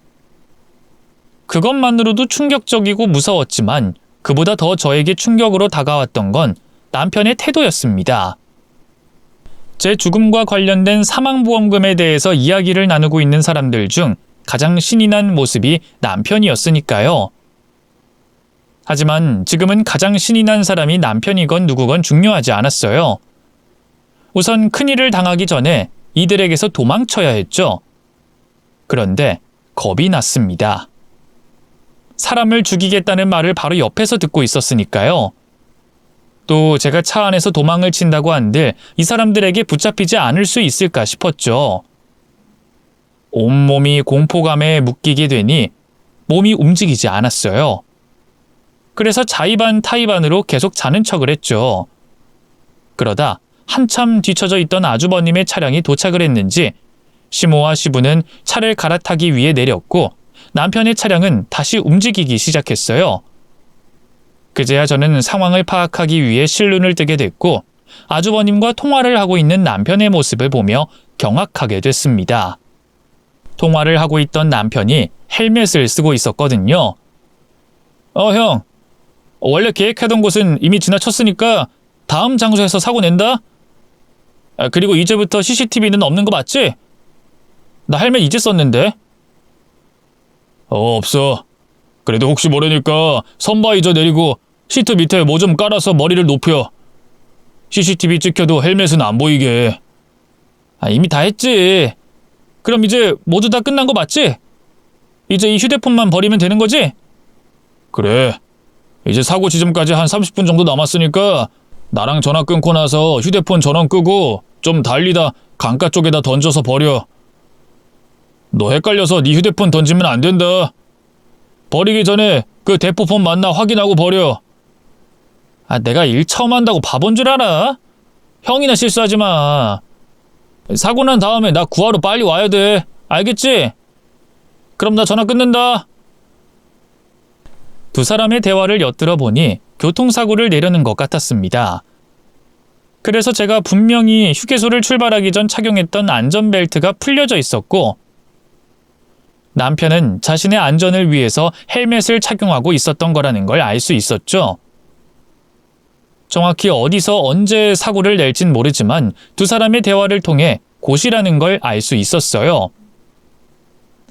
그것만으로도 충격적이고 무서웠지만 그보다 더 저에게 충격으로 다가왔던 건 남편의 태도였습니다. 제 죽음과 관련된 사망보험금에 대해서 이야기를 나누고 있는 사람들 중 가장 신이 난 모습이 남편이었으니까요. 하지만 지금은 가장 신이 난 사람이 남편이건 누구건 중요하지 않았어요. 우선 큰일을 당하기 전에 이들에게서 도망쳐야 했죠. 그런데 겁이 났습니다. 사람을 죽이겠다는 말을 바로 옆에서 듣고 있었으니까요. 또 제가 차 안에서 도망을 친다고 한들 이 사람들에게 붙잡히지 않을 수 있을까 싶었죠. 온몸이 공포감에 묶이게 되니 몸이 움직이지 않았어요. 그래서 자의반 타의반으로 계속 자는 척을 했죠. 그러다 한참 뒤처져 있던 아주버님의 차량이 도착을 했는지 시모와 시부는 차를 갈아타기 위해 내렸고 남편의 차량은 다시 움직이기 시작했어요. 그제야 저는 상황을 파악하기 위해 실눈을 뜨게 됐고 아주버님과 통화를 하고 있는 남편의 모습을 보며 경악하게 됐습니다. 통화를 하고 있던 남편이 헬멧을 쓰고 있었거든요. 형, 원래 계획하던 곳은 이미 지나쳤으니까 다음 장소에서 사고 낸다? 그리고 이제부터 CCTV는 없는 거 맞지? 나 헬멧 이제 썼는데. 없어. 그래도 혹시 모르니까 선바이저 내리고 시트 밑에 뭐 좀 깔아서 머리를 높여. CCTV 찍혀도 헬멧은 안 보이게. 이미 다 했지. 그럼 이제 모두 다 끝난 거 맞지? 이제 이 휴대폰만 버리면 되는 거지? 그래. 이제 사고 지점까지 한 30분 정도 남았으니까 나랑 전화 끊고 나서 휴대폰 전원 끄고 좀 달리다 강가 쪽에다 던져서 버려. 너 헷갈려서 네 휴대폰 던지면 안 된다. 버리기 전에 그 대포폰 맞나 확인하고 버려. 내가 일 처음 한다고 바본 줄 알아? 형이나 실수하지 마. 사고 난 다음에 나 구하러 빨리 와야 돼. 알겠지? 그럼 나 전화 끊는다. 두 사람의 대화를 엿들어 보니 교통사고를 내려는 것 같았습니다. 그래서 제가 분명히 휴게소를 출발하기 전 착용했던 안전벨트가 풀려져 있었고 남편은 자신의 안전을 위해서 헬멧을 착용하고 있었던 거라는 걸 알 수 있었죠. 정확히 어디서 언제 사고를 낼진 모르지만 두 사람의 대화를 통해 곧이라는 걸 알 수 있었어요.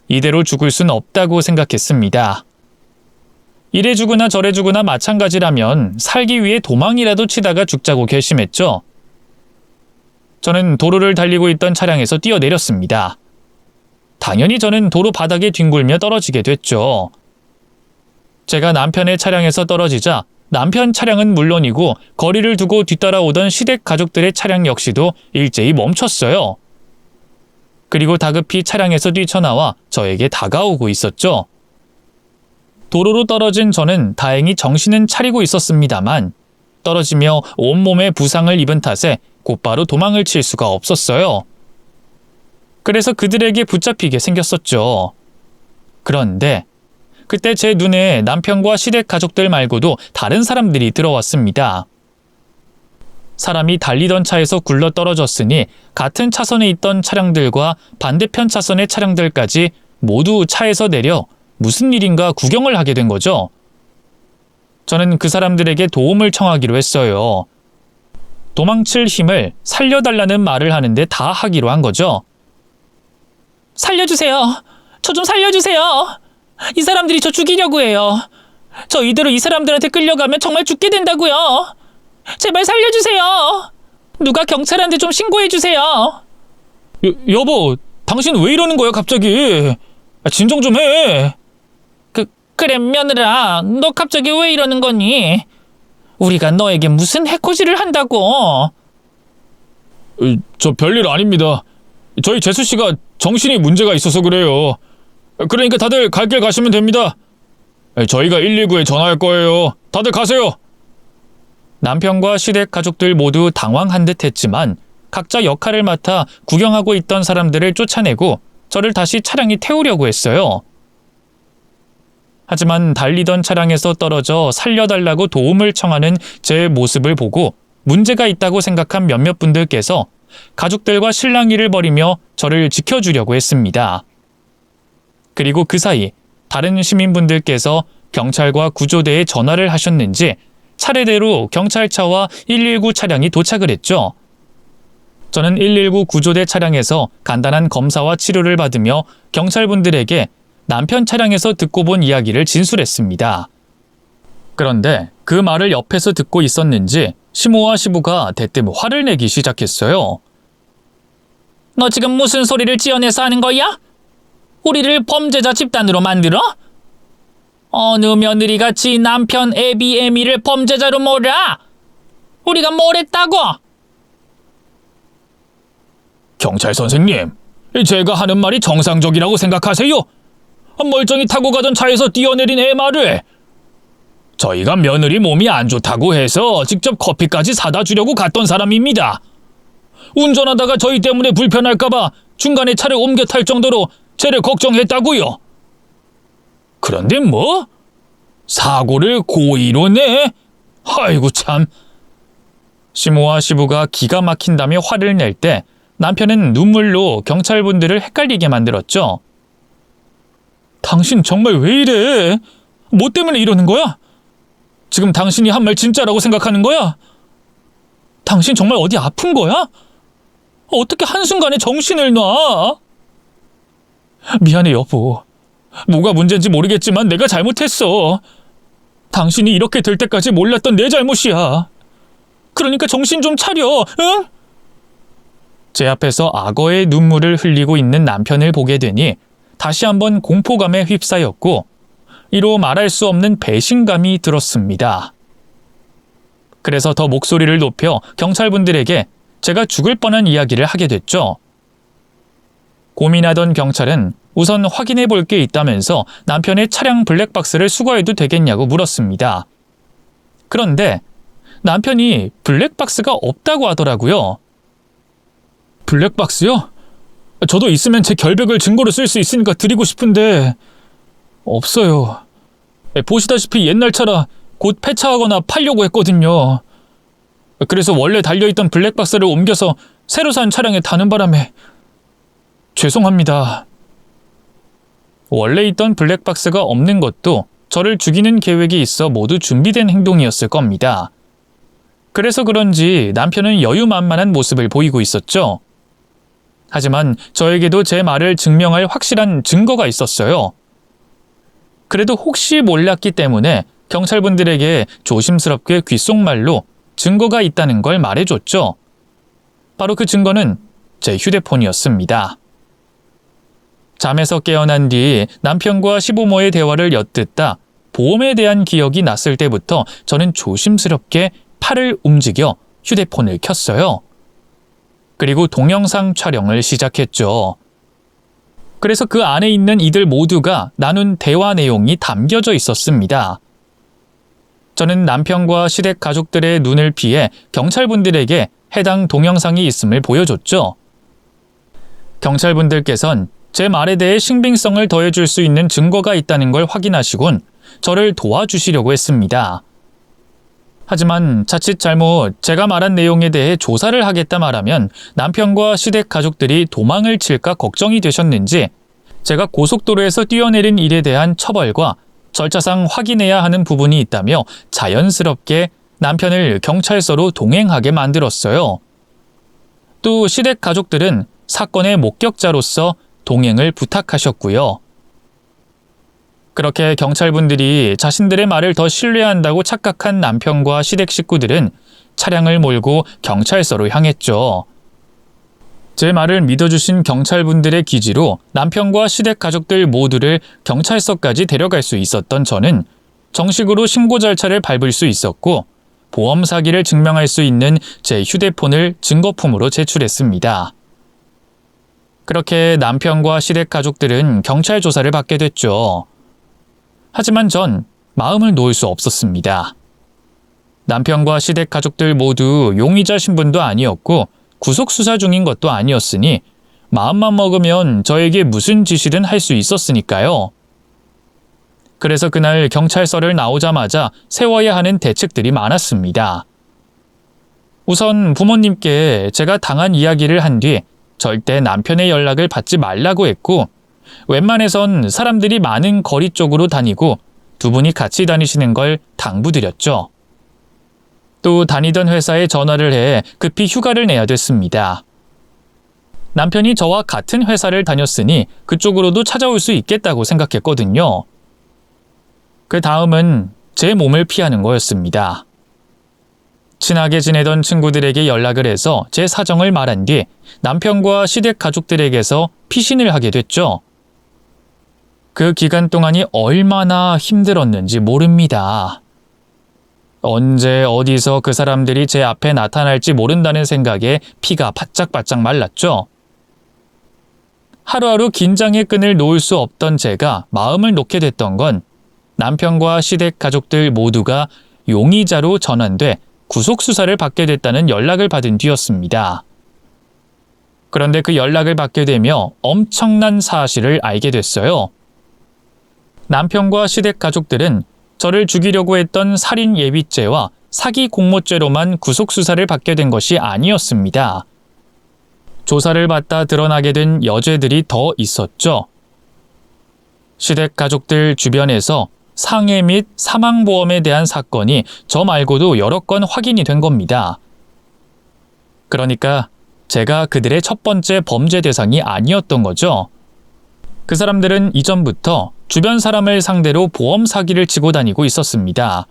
이대로 죽을 순 없다고 생각했습니다. 이래 죽으나 저래 죽으나 마찬가지라면 살기 위해 도망이라도 치다가 죽자고 결심했죠. 저는 도로를 달리고 있던 차량에서 뛰어내렸습니다. 당연히 저는 도로 바닥에 뒹굴며 떨어지게 됐죠. 제가 남편의 차량에서 떨어지자 남편 차량은 물론이고 거리를 두고 뒤따라오던 시댁 가족들의 차량 역시도 일제히 멈췄어요. 그리고 다급히 차량에서 뛰쳐나와 저에게 다가오고 있었죠. 도로로 떨어진 저는 다행히 정신은 차리고 있었습니다만 떨어지며 온몸에 부상을 입은 탓에 곧바로 도망을 칠 수가 없었어요. 그래서 그들에게 붙잡히게 생겼었죠. 그런데 그때 제 눈에 남편과 시댁 가족들 말고도 다른 사람들이 들어왔습니다. 사람이 달리던 차에서 굴러 떨어졌으니 같은 차선에 있던 차량들과 반대편 차선의 차량들까지 모두 차에서 내려 무슨 일인가 구경을 하게 된 거죠. 저는 그 사람들에게 도움을 청하기로 했어요. 도망칠 힘을 살려달라는 말을 하는데 다 하기로 한 거죠. 살려주세요. 저 좀 살려주세요. 이 사람들이 저 죽이려고 해요. 저 이대로 이 사람들한테 끌려가면 정말 죽게 된다고요. 제발 살려주세요. 누가 경찰한테 좀 신고해주세요. 여보, 당신 왜 이러는 거야 갑자기? 진정 좀 해. 그래 며느라, 너 갑자기 왜 이러는 거니? 우리가 너에게 무슨 해코지를 한다고? 저 별일 아닙니다. 저희 재수씨가 정신이 문제가 있어서 그래요. 그러니까 다들 갈 길 가시면 됩니다. 저희가 119에 전화할 거예요. 다들 가세요. 남편과 시댁 가족들 모두 당황한 듯 했지만 각자 역할을 맡아 구경하고 있던 사람들을 쫓아내고 저를 다시 차량에 태우려고 했어요. 하지만 달리던 차량에서 떨어져 살려달라고 도움을 청하는 제 모습을 보고 문제가 있다고 생각한 몇몇 분들께서 가족들과 실랑이를 벌이며 저를 지켜주려고 했습니다. 그리고 그 사이 다른 시민분들께서 경찰과 구조대에 전화를 하셨는지 차례대로 경찰차와 119 차량이 도착을 했죠. 저는 119 구조대 차량에서 간단한 검사와 치료를 받으며 경찰분들에게 남편 차량에서 듣고 본 이야기를 진술했습니다. 그런데 그 말을 옆에서 듣고 있었는지 시모와 시부가 대뜸 화를 내기 시작했어요. 너 지금 무슨 소리를 지어내서 하는 거야? 우리를 범죄자 집단으로 만들어? 어느 며느리가 지 남편 애비 애미를 범죄자로 몰아? 우리가 뭘 했다고? 경찰 선생님, 제가 하는 말이 정상적이라고 생각하세요? 멀쩡히 타고 가던 차에서 뛰어내린 애 말을. 저희가 며느리 몸이 안 좋다고 해서 직접 커피까지 사다 주려고 갔던 사람입니다. 운전하다가 저희 때문에 불편할까봐 중간에 차를 옮겨 탈 정도로 쟤를 걱정했다고요. 그런데 뭐? 사고를 고의로 내? 아이고 참. 시모와 시부가 기가 막힌다며 화를 낼 때 남편은 눈물로 경찰분들을 헷갈리게 만들었죠. 당신 정말 왜 이래? 뭐 때문에 이러는 거야? 지금 당신이 한 말 진짜라고 생각하는 거야? 당신 정말 어디 아픈 거야? 어떻게 한순간에 정신을 놔? 미안해 여보. 뭐가 문제인지 모르겠지만 내가 잘못했어. 당신이 이렇게 될 때까지 몰랐던 내 잘못이야. 그러니까 정신 좀 차려, 응? 제 앞에서 악어의 눈물을 흘리고 있는 남편을 보게 되니 다시 한번 공포감에 휩싸였고 이로 말할 수 없는 배신감이 들었습니다. 그래서 더 목소리를 높여 경찰분들에게 제가 죽을 뻔한 이야기를 하게 됐죠. 고민하던 경찰은 우선 확인해 볼 게 있다면서 남편의 차량 블랙박스를 수거해도 되겠냐고 물었습니다. 그런데 남편이 블랙박스가 없다고 하더라고요. 블랙박스요? 저도 있으면 제 결백을 증거로 쓸 수 있으니까 드리고 싶은데 없어요. 보시다시피 옛날 차라 곧 폐차하거나 팔려고 했거든요. 그래서 원래 달려있던 블랙박스를 옮겨서 새로 산 차량에 타는 바람에 죄송합니다. 원래 있던 블랙박스가 없는 것도 저를 죽이는 계획이 있어 모두 준비된 행동이었을 겁니다. 그래서 그런지 남편은 여유만만한 모습을 보이고 있었죠. 하지만 저에게도 제 말을 증명할 확실한 증거가 있었어요. 그래도 혹시 몰랐기 때문에 경찰분들에게 조심스럽게 귓속말로 증거가 있다는 걸 말해줬죠. 바로 그 증거는 제 휴대폰이었습니다. 잠에서 깨어난 뒤 남편과 시부모의 대화를 엿듣다 보험에 대한 기억이 났을 때부터 저는 조심스럽게 팔을 움직여 휴대폰을 켰어요. 그리고 동영상 촬영을 시작했죠. 그래서 그 안에 있는 이들 모두가 나눈 대화 내용이 담겨져 있었습니다. 저는 남편과 시댁 가족들의 눈을 피해 경찰분들에게 해당 동영상이 있음을 보여줬죠. 경찰분들께선 제 말에 대해 신빙성을 더해줄 수 있는 증거가 있다는 걸 확인하시곤 저를 도와주시려고 했습니다. 하지만 자칫 잘못 제가 말한 내용에 대해 조사를 하겠다 말하면 남편과 시댁 가족들이 도망을 칠까 걱정이 되셨는지 제가 고속도로에서 뛰어내린 일에 대한 처벌과 절차상 확인해야 하는 부분이 있다며 자연스럽게 남편을 경찰서로 동행하게 만들었어요. 또 시댁 가족들은 사건의 목격자로서 동행을 부탁하셨고요. 그렇게 경찰분들이 자신들의 말을 더 신뢰한다고 착각한 남편과 시댁 식구들은 차량을 몰고 경찰서로 향했죠. 제 말을 믿어주신 경찰분들의 기지로 남편과 시댁 가족들 모두를 경찰서까지 데려갈 수 있었던 저는 정식으로 신고 절차를 밟을 수 있었고 보험 사기를 증명할 수 있는 제 휴대폰을 증거품으로 제출했습니다. 그렇게 남편과 시댁 가족들은 경찰 조사를 받게 됐죠. 하지만 전 마음을 놓을 수 없었습니다. 남편과 시댁 가족들 모두 용의자 신분도 아니었고 구속수사 중인 것도 아니었으니 마음만 먹으면 저에게 무슨 지시든 할 수 있었으니까요. 그래서 그날 경찰서를 나오자마자 세워야 하는 대책들이 많았습니다. 우선 부모님께 제가 당한 이야기를 한 뒤 절대 남편의 연락을 받지 말라고 했고 웬만해선 사람들이 많은 거리 쪽으로 다니고 두 분이 같이 다니시는 걸 당부드렸죠. 또 다니던 회사에 전화를 해 급히 휴가를 내야 됐습니다. 남편이 저와 같은 회사를 다녔으니 그쪽으로도 찾아올 수 있겠다고 생각했거든요. 그 다음은 제 몸을 피하는 거였습니다. 친하게 지내던 친구들에게 연락을 해서 제 사정을 말한 뒤 남편과 시댁 가족들에게서 피신을 하게 됐죠. 그 기간 동안이 얼마나 힘들었는지 모릅니다. 언제 어디서 그 사람들이 제 앞에 나타날지 모른다는 생각에 피가 바짝바짝 말랐죠. 하루하루 긴장의 끈을 놓을 수 없던 제가 마음을 놓게 됐던 건 남편과 시댁 가족들 모두가 용의자로 전환돼 구속수사를 받게 됐다는 연락을 받은 뒤였습니다. 그런데 그 연락을 받게 되며 엄청난 사실을 알게 됐어요. 남편과 시댁 가족들은 저를 죽이려고 했던 살인 예비죄와 사기 공모죄로만 구속수사를 받게 된 것이 아니었습니다. 조사를 받다 드러나게 된 여죄들이 더 있었죠. 시댁 가족들 주변에서 상해 및 사망보험에 대한 사건이 저 말고도 여러 건 확인이 된 겁니다. 그러니까 제가 그들의 첫 번째 범죄 대상이 아니었던 거죠. 그 사람들은 이전부터 주변 사람을 상대로 보험 사기를 치고 다니고 있었습니다.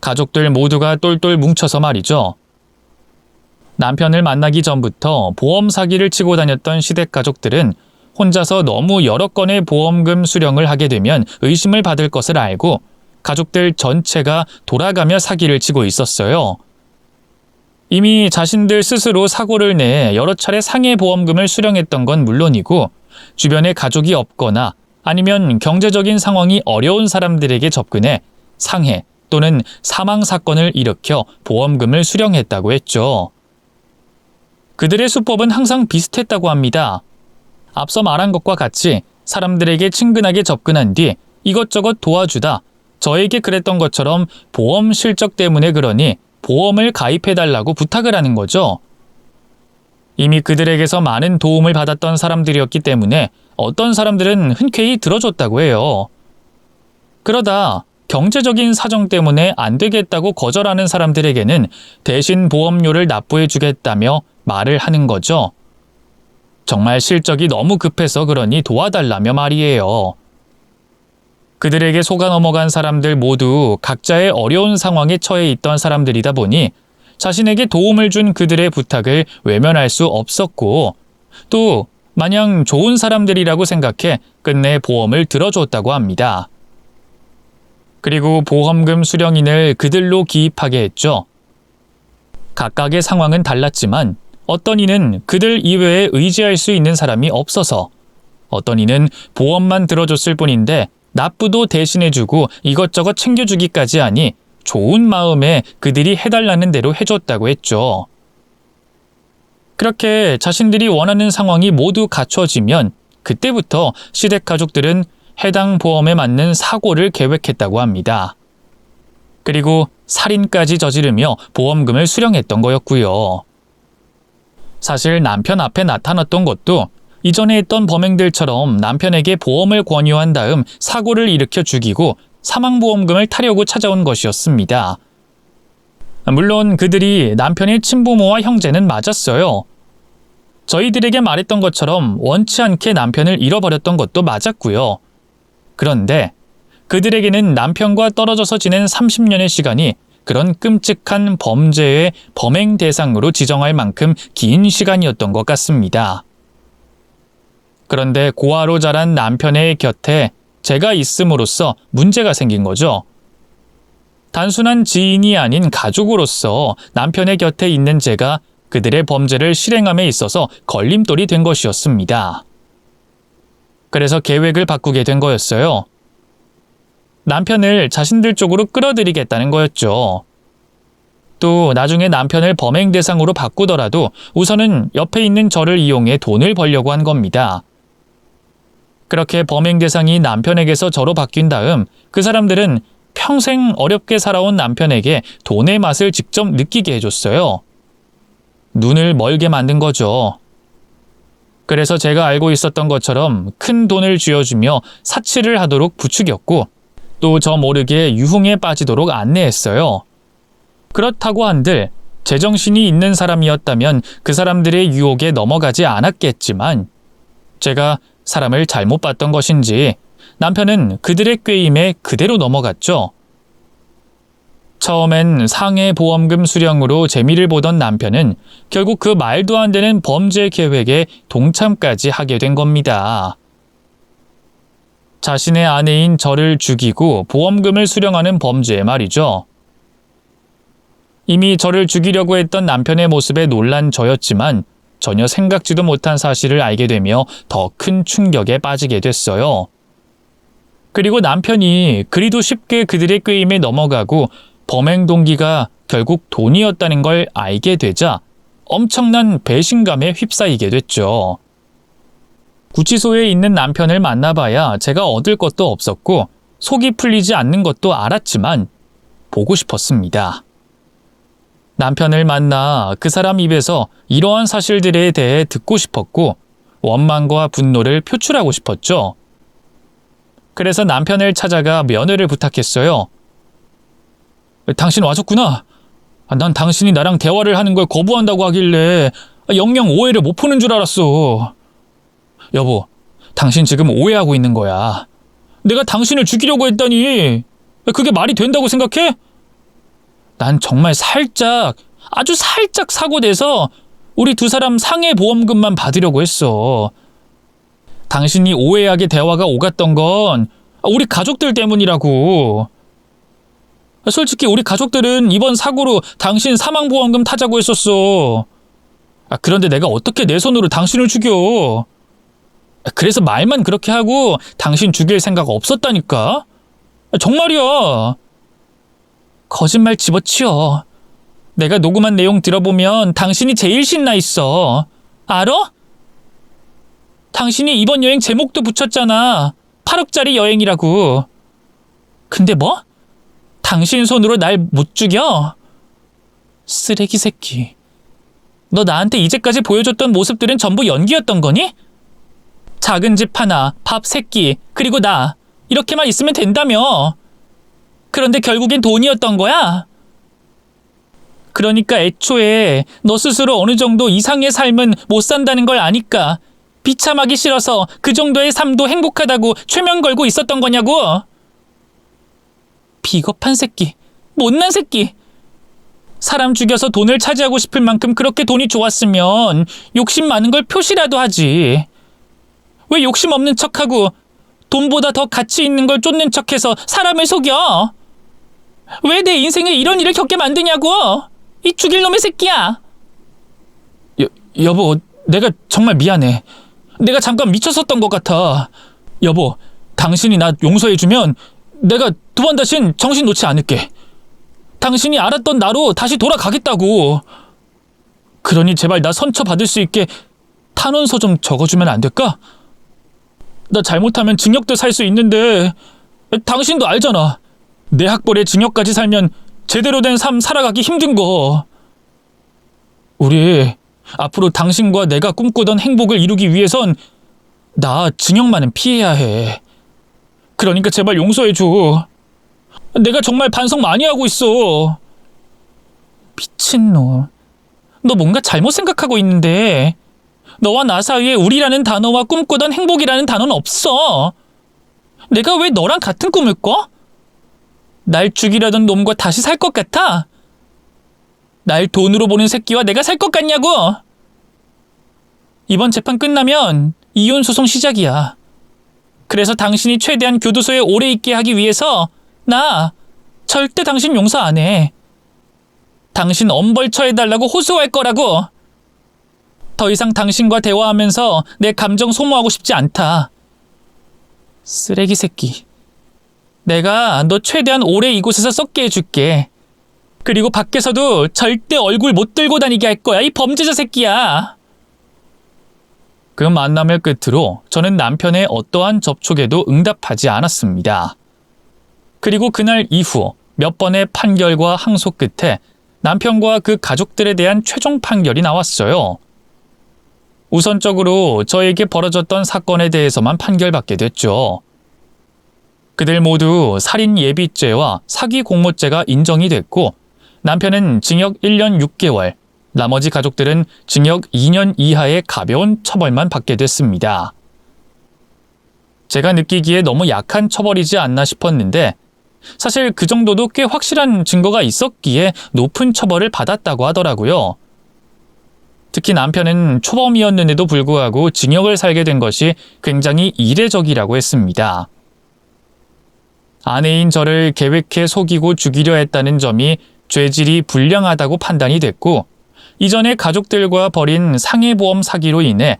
가족들 모두가 똘똘 뭉쳐서 말이죠. 남편을 만나기 전부터 보험 사기를 치고 다녔던 시댁 가족들은 혼자서 너무 여러 건의 보험금 수령을 하게 되면 의심을 받을 것을 알고 가족들 전체가 돌아가며 사기를 치고 있었어요. 이미 자신들 스스로 사고를 내 여러 차례 상해 보험금을 수령했던 건 물론이고 주변에 가족이 없거나 아니면 경제적인 상황이 어려운 사람들에게 접근해 상해 또는 사망 사건을 일으켜 보험금을 수령했다고 했죠. 그들의 수법은 항상 비슷했다고 합니다. 앞서 말한 것과 같이 사람들에게 친근하게 접근한 뒤 이것저것 도와주다 저에게 그랬던 것처럼 보험 실적 때문에 그러니 보험을 가입해달라고 부탁을 하는 거죠. 이미 그들에게서 많은 도움을 받았던 사람들이었기 때문에 어떤 사람들은 흔쾌히 들어줬다고 해요. 그러다 경제적인 사정 때문에 안 되겠다고 거절하는 사람들에게는 대신 보험료를 납부해 주겠다며 말을 하는 거죠. 정말 실적이 너무 급해서 그러니 도와달라며 말이에요. 그들에게 속아 넘어간 사람들 모두 각자의 어려운 상황에 처해 있던 사람들이다 보니 자신에게 도움을 준 그들의 부탁을 외면할 수 없었고 또 마냥 좋은 사람들이라고 생각해 끝내 보험을 들어줬다고 합니다. 그리고 보험금 수령인을 그들로 기입하게 했죠. 각각의 상황은 달랐지만 어떤 이는 그들 이외에 의지할 수 있는 사람이 없어서 어떤 이는 보험만 들어줬을 뿐인데 납부도 대신해주고 이것저것 챙겨주기까지 하니 좋은 마음에 그들이 해달라는 대로 해줬다고 했죠. 그렇게 자신들이 원하는 상황이 모두 갖춰지면 그때부터 시댁 가족들은 해당 보험에 맞는 사고를 계획했다고 합니다. 그리고 살인까지 저지르며 보험금을 수령했던 거였고요. 사실 남편 앞에 나타났던 것도 이전에 했던 범행들처럼 남편에게 보험을 권유한 다음 사고를 일으켜 죽이고 사망보험금을 타려고 찾아온 것이었습니다. 물론 그들이 남편의 친부모와 형제는 맞았어요. 저희들에게 말했던 것처럼 원치 않게 남편을 잃어버렸던 것도 맞았고요. 그런데 그들에게는 남편과 떨어져서 지낸 30년의 시간이 그런 끔찍한 범죄의 범행 대상으로 지정할 만큼 긴 시간이었던 것 같습니다. 그런데 고아로 자란 남편의 곁에 제가 있음으로써 문제가 생긴 거죠. 단순한 지인이 아닌 가족으로서 남편의 곁에 있는 제가 그들의 범죄를 실행함에 있어서 걸림돌이 된 것이었습니다. 그래서 계획을 바꾸게 된 거였어요. 남편을 자신들 쪽으로 끌어들이겠다는 거였죠. 또 나중에 남편을 범행 대상으로 바꾸더라도 우선은 옆에 있는 저를 이용해 돈을 벌려고 한 겁니다. 그렇게 범행 대상이 남편에게서 저로 바뀐 다음 그 사람들은 평생 어렵게 살아온 남편에게 돈의 맛을 직접 느끼게 해줬어요. 눈을 멀게 만든 거죠. 그래서 제가 알고 있었던 것처럼 큰 돈을 쥐어주며 사치를 하도록 부추겼고 또 저 모르게 유흥에 빠지도록 안내했어요. 그렇다고 한들 제정신이 있는 사람이었다면 그 사람들의 유혹에 넘어가지 않았겠지만 제가 사람을 잘못 봤던 것인지 남편은 그들의 꾀임에 그대로 넘어갔죠. 처음엔 상해 보험금 수령으로 재미를 보던 남편은 결국 그 말도 안 되는 범죄 계획에 동참까지 하게 된 겁니다. 자신의 아내인 저를 죽이고 보험금을 수령하는 범죄에 말이죠. 이미 저를 죽이려고 했던 남편의 모습에 놀란 저였지만 전혀 생각지도 못한 사실을 알게 되며 더 큰 충격에 빠지게 됐어요. 그리고 남편이 그리도 쉽게 그들의 꾀임에 넘어가고 범행 동기가 결국 돈이었다는 걸 알게 되자 엄청난 배신감에 휩싸이게 됐죠. 구치소에 있는 남편을 만나봐야 제가 얻을 것도 없었고 속이 풀리지 않는 것도 알았지만 보고 싶었습니다. 남편을 만나 그 사람 입에서 이러한 사실들에 대해 듣고 싶었고 원망과 분노를 표출하고 싶었죠. 그래서 남편을 찾아가 면회를 부탁했어요. 당신 와줬구나. 난 당신이 나랑 대화를 하는 걸 거부한다고 하길래 영영 오해를 못 푸는 줄 알았어. 여보, 당신 지금 오해하고 있는 거야. 내가 당신을 죽이려고 했다니. 그게 말이 된다고 생각해? 난 정말 아주 살짝 사고돼서 우리 두 사람 상해 보험금만 받으려고 했어. 당신이 오해하게 대화가 오갔던 건 우리 가족들 때문이라고. 솔직히 우리 가족들은 이번 사고로 당신 사망보험금 타자고 했었어. 그런데 내가 어떻게 내 손으로 당신을 죽여? 그래서 말만 그렇게 하고 당신 죽일 생각 없었다니까? 정말이야. 거짓말 집어치워. 내가 녹음한 내용 들어보면 당신이 제일 신나 있어. 알아? 당신이 이번 여행 제목도 붙였잖아. 8억짜리 여행이라고. 근데 뭐? 당신 손으로 날 못 죽여? 쓰레기 새끼. 너 나한테 이제까지 보여줬던 모습들은 전부 연기였던 거니? 작은 집 하나, 밥 3끼, 그리고 나. 이렇게만 있으면 된다며. 그런데 결국엔 돈이었던 거야? 그러니까 애초에 너 스스로 어느 정도 이상의 삶은 못 산다는 걸 아니까 비참하기 싫어서 그 정도의 삶도 행복하다고 최면 걸고 있었던 거냐고. 비겁한 새끼, 못난 새끼. 사람 죽여서 돈을 차지하고 싶을 만큼 그렇게 돈이 좋았으면 욕심 많은 걸 표시라도 하지. 왜 욕심 없는 척하고 돈보다 더 가치 있는 걸 쫓는 척해서 사람을 속여? 왜 내 인생에 이런 일을 겪게 만드냐고? 이 죽일 놈의 새끼야. 여보, 내가 정말 미안해. 내가 잠깐 미쳤었던 것 같아. 여보, 당신이 나 용서해주면 내가 두 번 다신 정신 놓지 않을게. 당신이 알았던 나로 다시 돌아가겠다고. 그러니 제발 나 선처받을 수 있게 탄원서 좀 적어주면 안 될까? 나 잘못하면 징역도 살 수 있는데 당신도 알잖아. 내 학벌에 징역까지 살면 제대로 된 삶 살아가기 힘든 거. 우리 앞으로 당신과 내가 꿈꾸던 행복을 이루기 위해선 나 징역만은 피해야 해. 그러니까 제발 용서해줘. 내가 정말 반성 많이 하고 있어. 미친놈. 너 뭔가 잘못 생각하고 있는데. 너와 나 사이에 우리라는 단어와 꿈꾸던 행복이라는 단어는 없어. 내가 왜 너랑 같은 꿈을 꿔? 날 죽이려던 놈과 다시 살 것 같아? 날 돈으로 보는 새끼와 내가 살 것 같냐고? 이번 재판 끝나면 이혼 소송 시작이야. 그래서 당신이 최대한 교도소에 오래 있게 하기 위해서 나 절대 당신 용서 안 해. 당신 엄벌 처해달라고 호소할 거라고. 더 이상 당신과 대화하면서 내 감정 소모하고 싶지 않다. 쓰레기 새끼. 내가 너 최대한 오래 이곳에서 썩게 해줄게. 그리고 밖에서도 절대 얼굴 못 들고 다니게 할 거야, 이 범죄자 새끼야. 그 만남의 끝으로 저는 남편의 어떠한 접촉에도 응답하지 않았습니다. 그리고 그날 이후 몇 번의 판결과 항소 끝에 남편과 그 가족들에 대한 최종 판결이 나왔어요. 우선적으로 저에게 벌어졌던 사건에 대해서만 판결받게 됐죠. 그들 모두 살인 예비죄와 사기 공모죄가 인정이 됐고 남편은 징역 1년 6개월, 나머지 가족들은 징역 2년 이하의 가벼운 처벌만 받게 됐습니다. 제가 느끼기에 너무 약한 처벌이지 않나 싶었는데 사실 그 정도도 꽤 확실한 증거가 있었기에 높은 처벌을 받았다고 하더라고요. 특히 남편은 초범이었는데도 불구하고 징역을 살게 된 것이 굉장히 이례적이라고 했습니다. 아내인 저를 계획해 속이고 죽이려 했다는 점이 죄질이 불량하다고 판단이 됐고 이전에 가족들과 벌인 상해보험 사기로 인해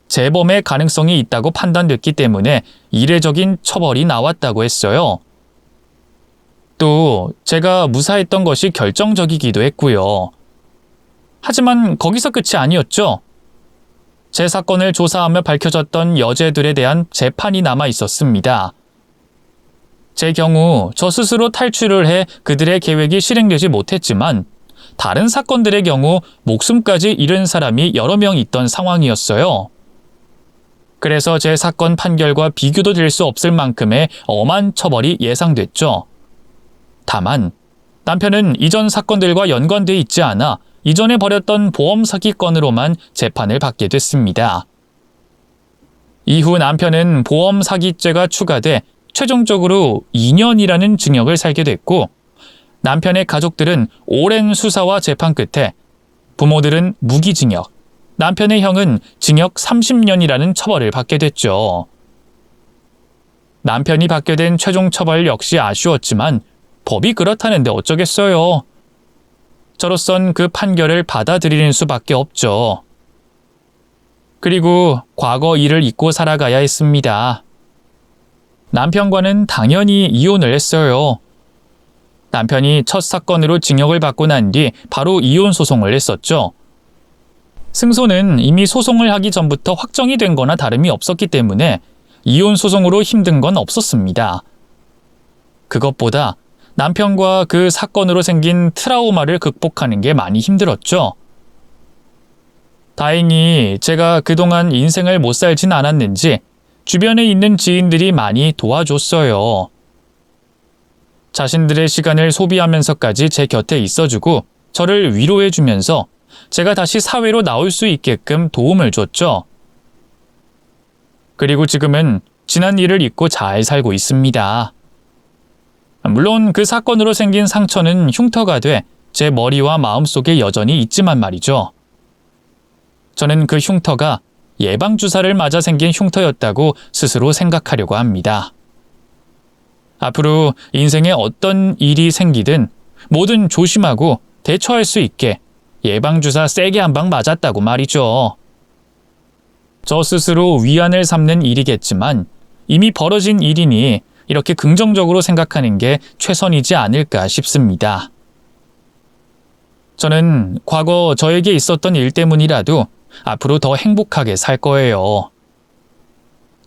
재범의 가능성이 있다고 판단됐기 때문에 이례적인 처벌이 나왔다고 했어요. 또 제가 무사했던 것이 결정적이기도 했고요. 하지만 거기서 끝이 아니었죠. 제 사건을 조사하며 밝혀졌던 여죄들에 대한 재판이 남아 있었습니다. 제 경우 저 스스로 탈출을 해 그들의 계획이 실행되지 못했지만 다른 사건들의 경우 목숨까지 잃은 사람이 여러 명 있던 상황이었어요. 그래서 제 사건 판결과 비교도 될 수 없을 만큼의 엄한 처벌이 예상됐죠. 다만 남편은 이전 사건들과 연관돼 있지 않아 이전에 벌였던 보험 사기 건으로만 재판을 받게 됐습니다. 이후 남편은 보험 사기죄가 추가돼 최종적으로 2년이라는 징역을 살게 됐고 남편의 가족들은 오랜 수사와 재판 끝에 부모들은 무기징역, 남편의 형은 징역 30년이라는 처벌을 받게 됐죠. 남편이 받게 된 최종 처벌 역시 아쉬웠지만 법이 그렇다는데 어쩌겠어요. 저로선 그 판결을 받아들이는 수밖에 없죠. 그리고 과거 일을 잊고 살아가야 했습니다. 남편과는 당연히 이혼을 했어요. 남편이 첫 사건으로 징역을 받고 난 뒤 바로 이혼 소송을 했었죠. 승소는 이미 소송을 하기 전부터 확정이 된 거나 다름이 없었기 때문에 이혼 소송으로 힘든 건 없었습니다. 그것보다 남편과 그 사건으로 생긴 트라우마를 극복하는 게 많이 힘들었죠. 다행히 제가 그동안 인생을 못 살진 않았는지 주변에 있는 지인들이 많이 도와줬어요. 자신들의 시간을 소비하면서까지 제 곁에 있어주고 저를 위로해주면서 제가 다시 사회로 나올 수 있게끔 도움을 줬죠. 그리고 지금은 지난 일을 잊고 잘 살고 있습니다. 물론 그 사건으로 생긴 상처는 흉터가 돼 제 머리와 마음속에 여전히 있지만 말이죠. 저는 그 흉터가 예방주사를 맞아 생긴 흉터였다고 스스로 생각하려고 합니다. 앞으로 인생에 어떤 일이 생기든 뭐든 조심하고 대처할 수 있게 예방주사 세게 한 방 맞았다고 말이죠. 저 스스로 위안을 삼는 일이겠지만 이미 벌어진 일이니 이렇게 긍정적으로 생각하는 게 최선이지 않을까 싶습니다. 저는 과거 저에게 있었던 일 때문이라도 앞으로 더 행복하게 살 거예요.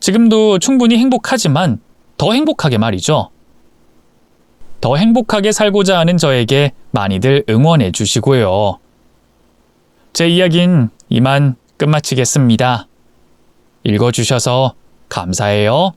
지금도 충분히 행복하지만 더 행복하게 말이죠. 더 행복하게 살고자 하는 저에게 많이들 응원해 주시고요. 제 이야기는 이만 끝마치겠습니다. 읽어주셔서 감사해요.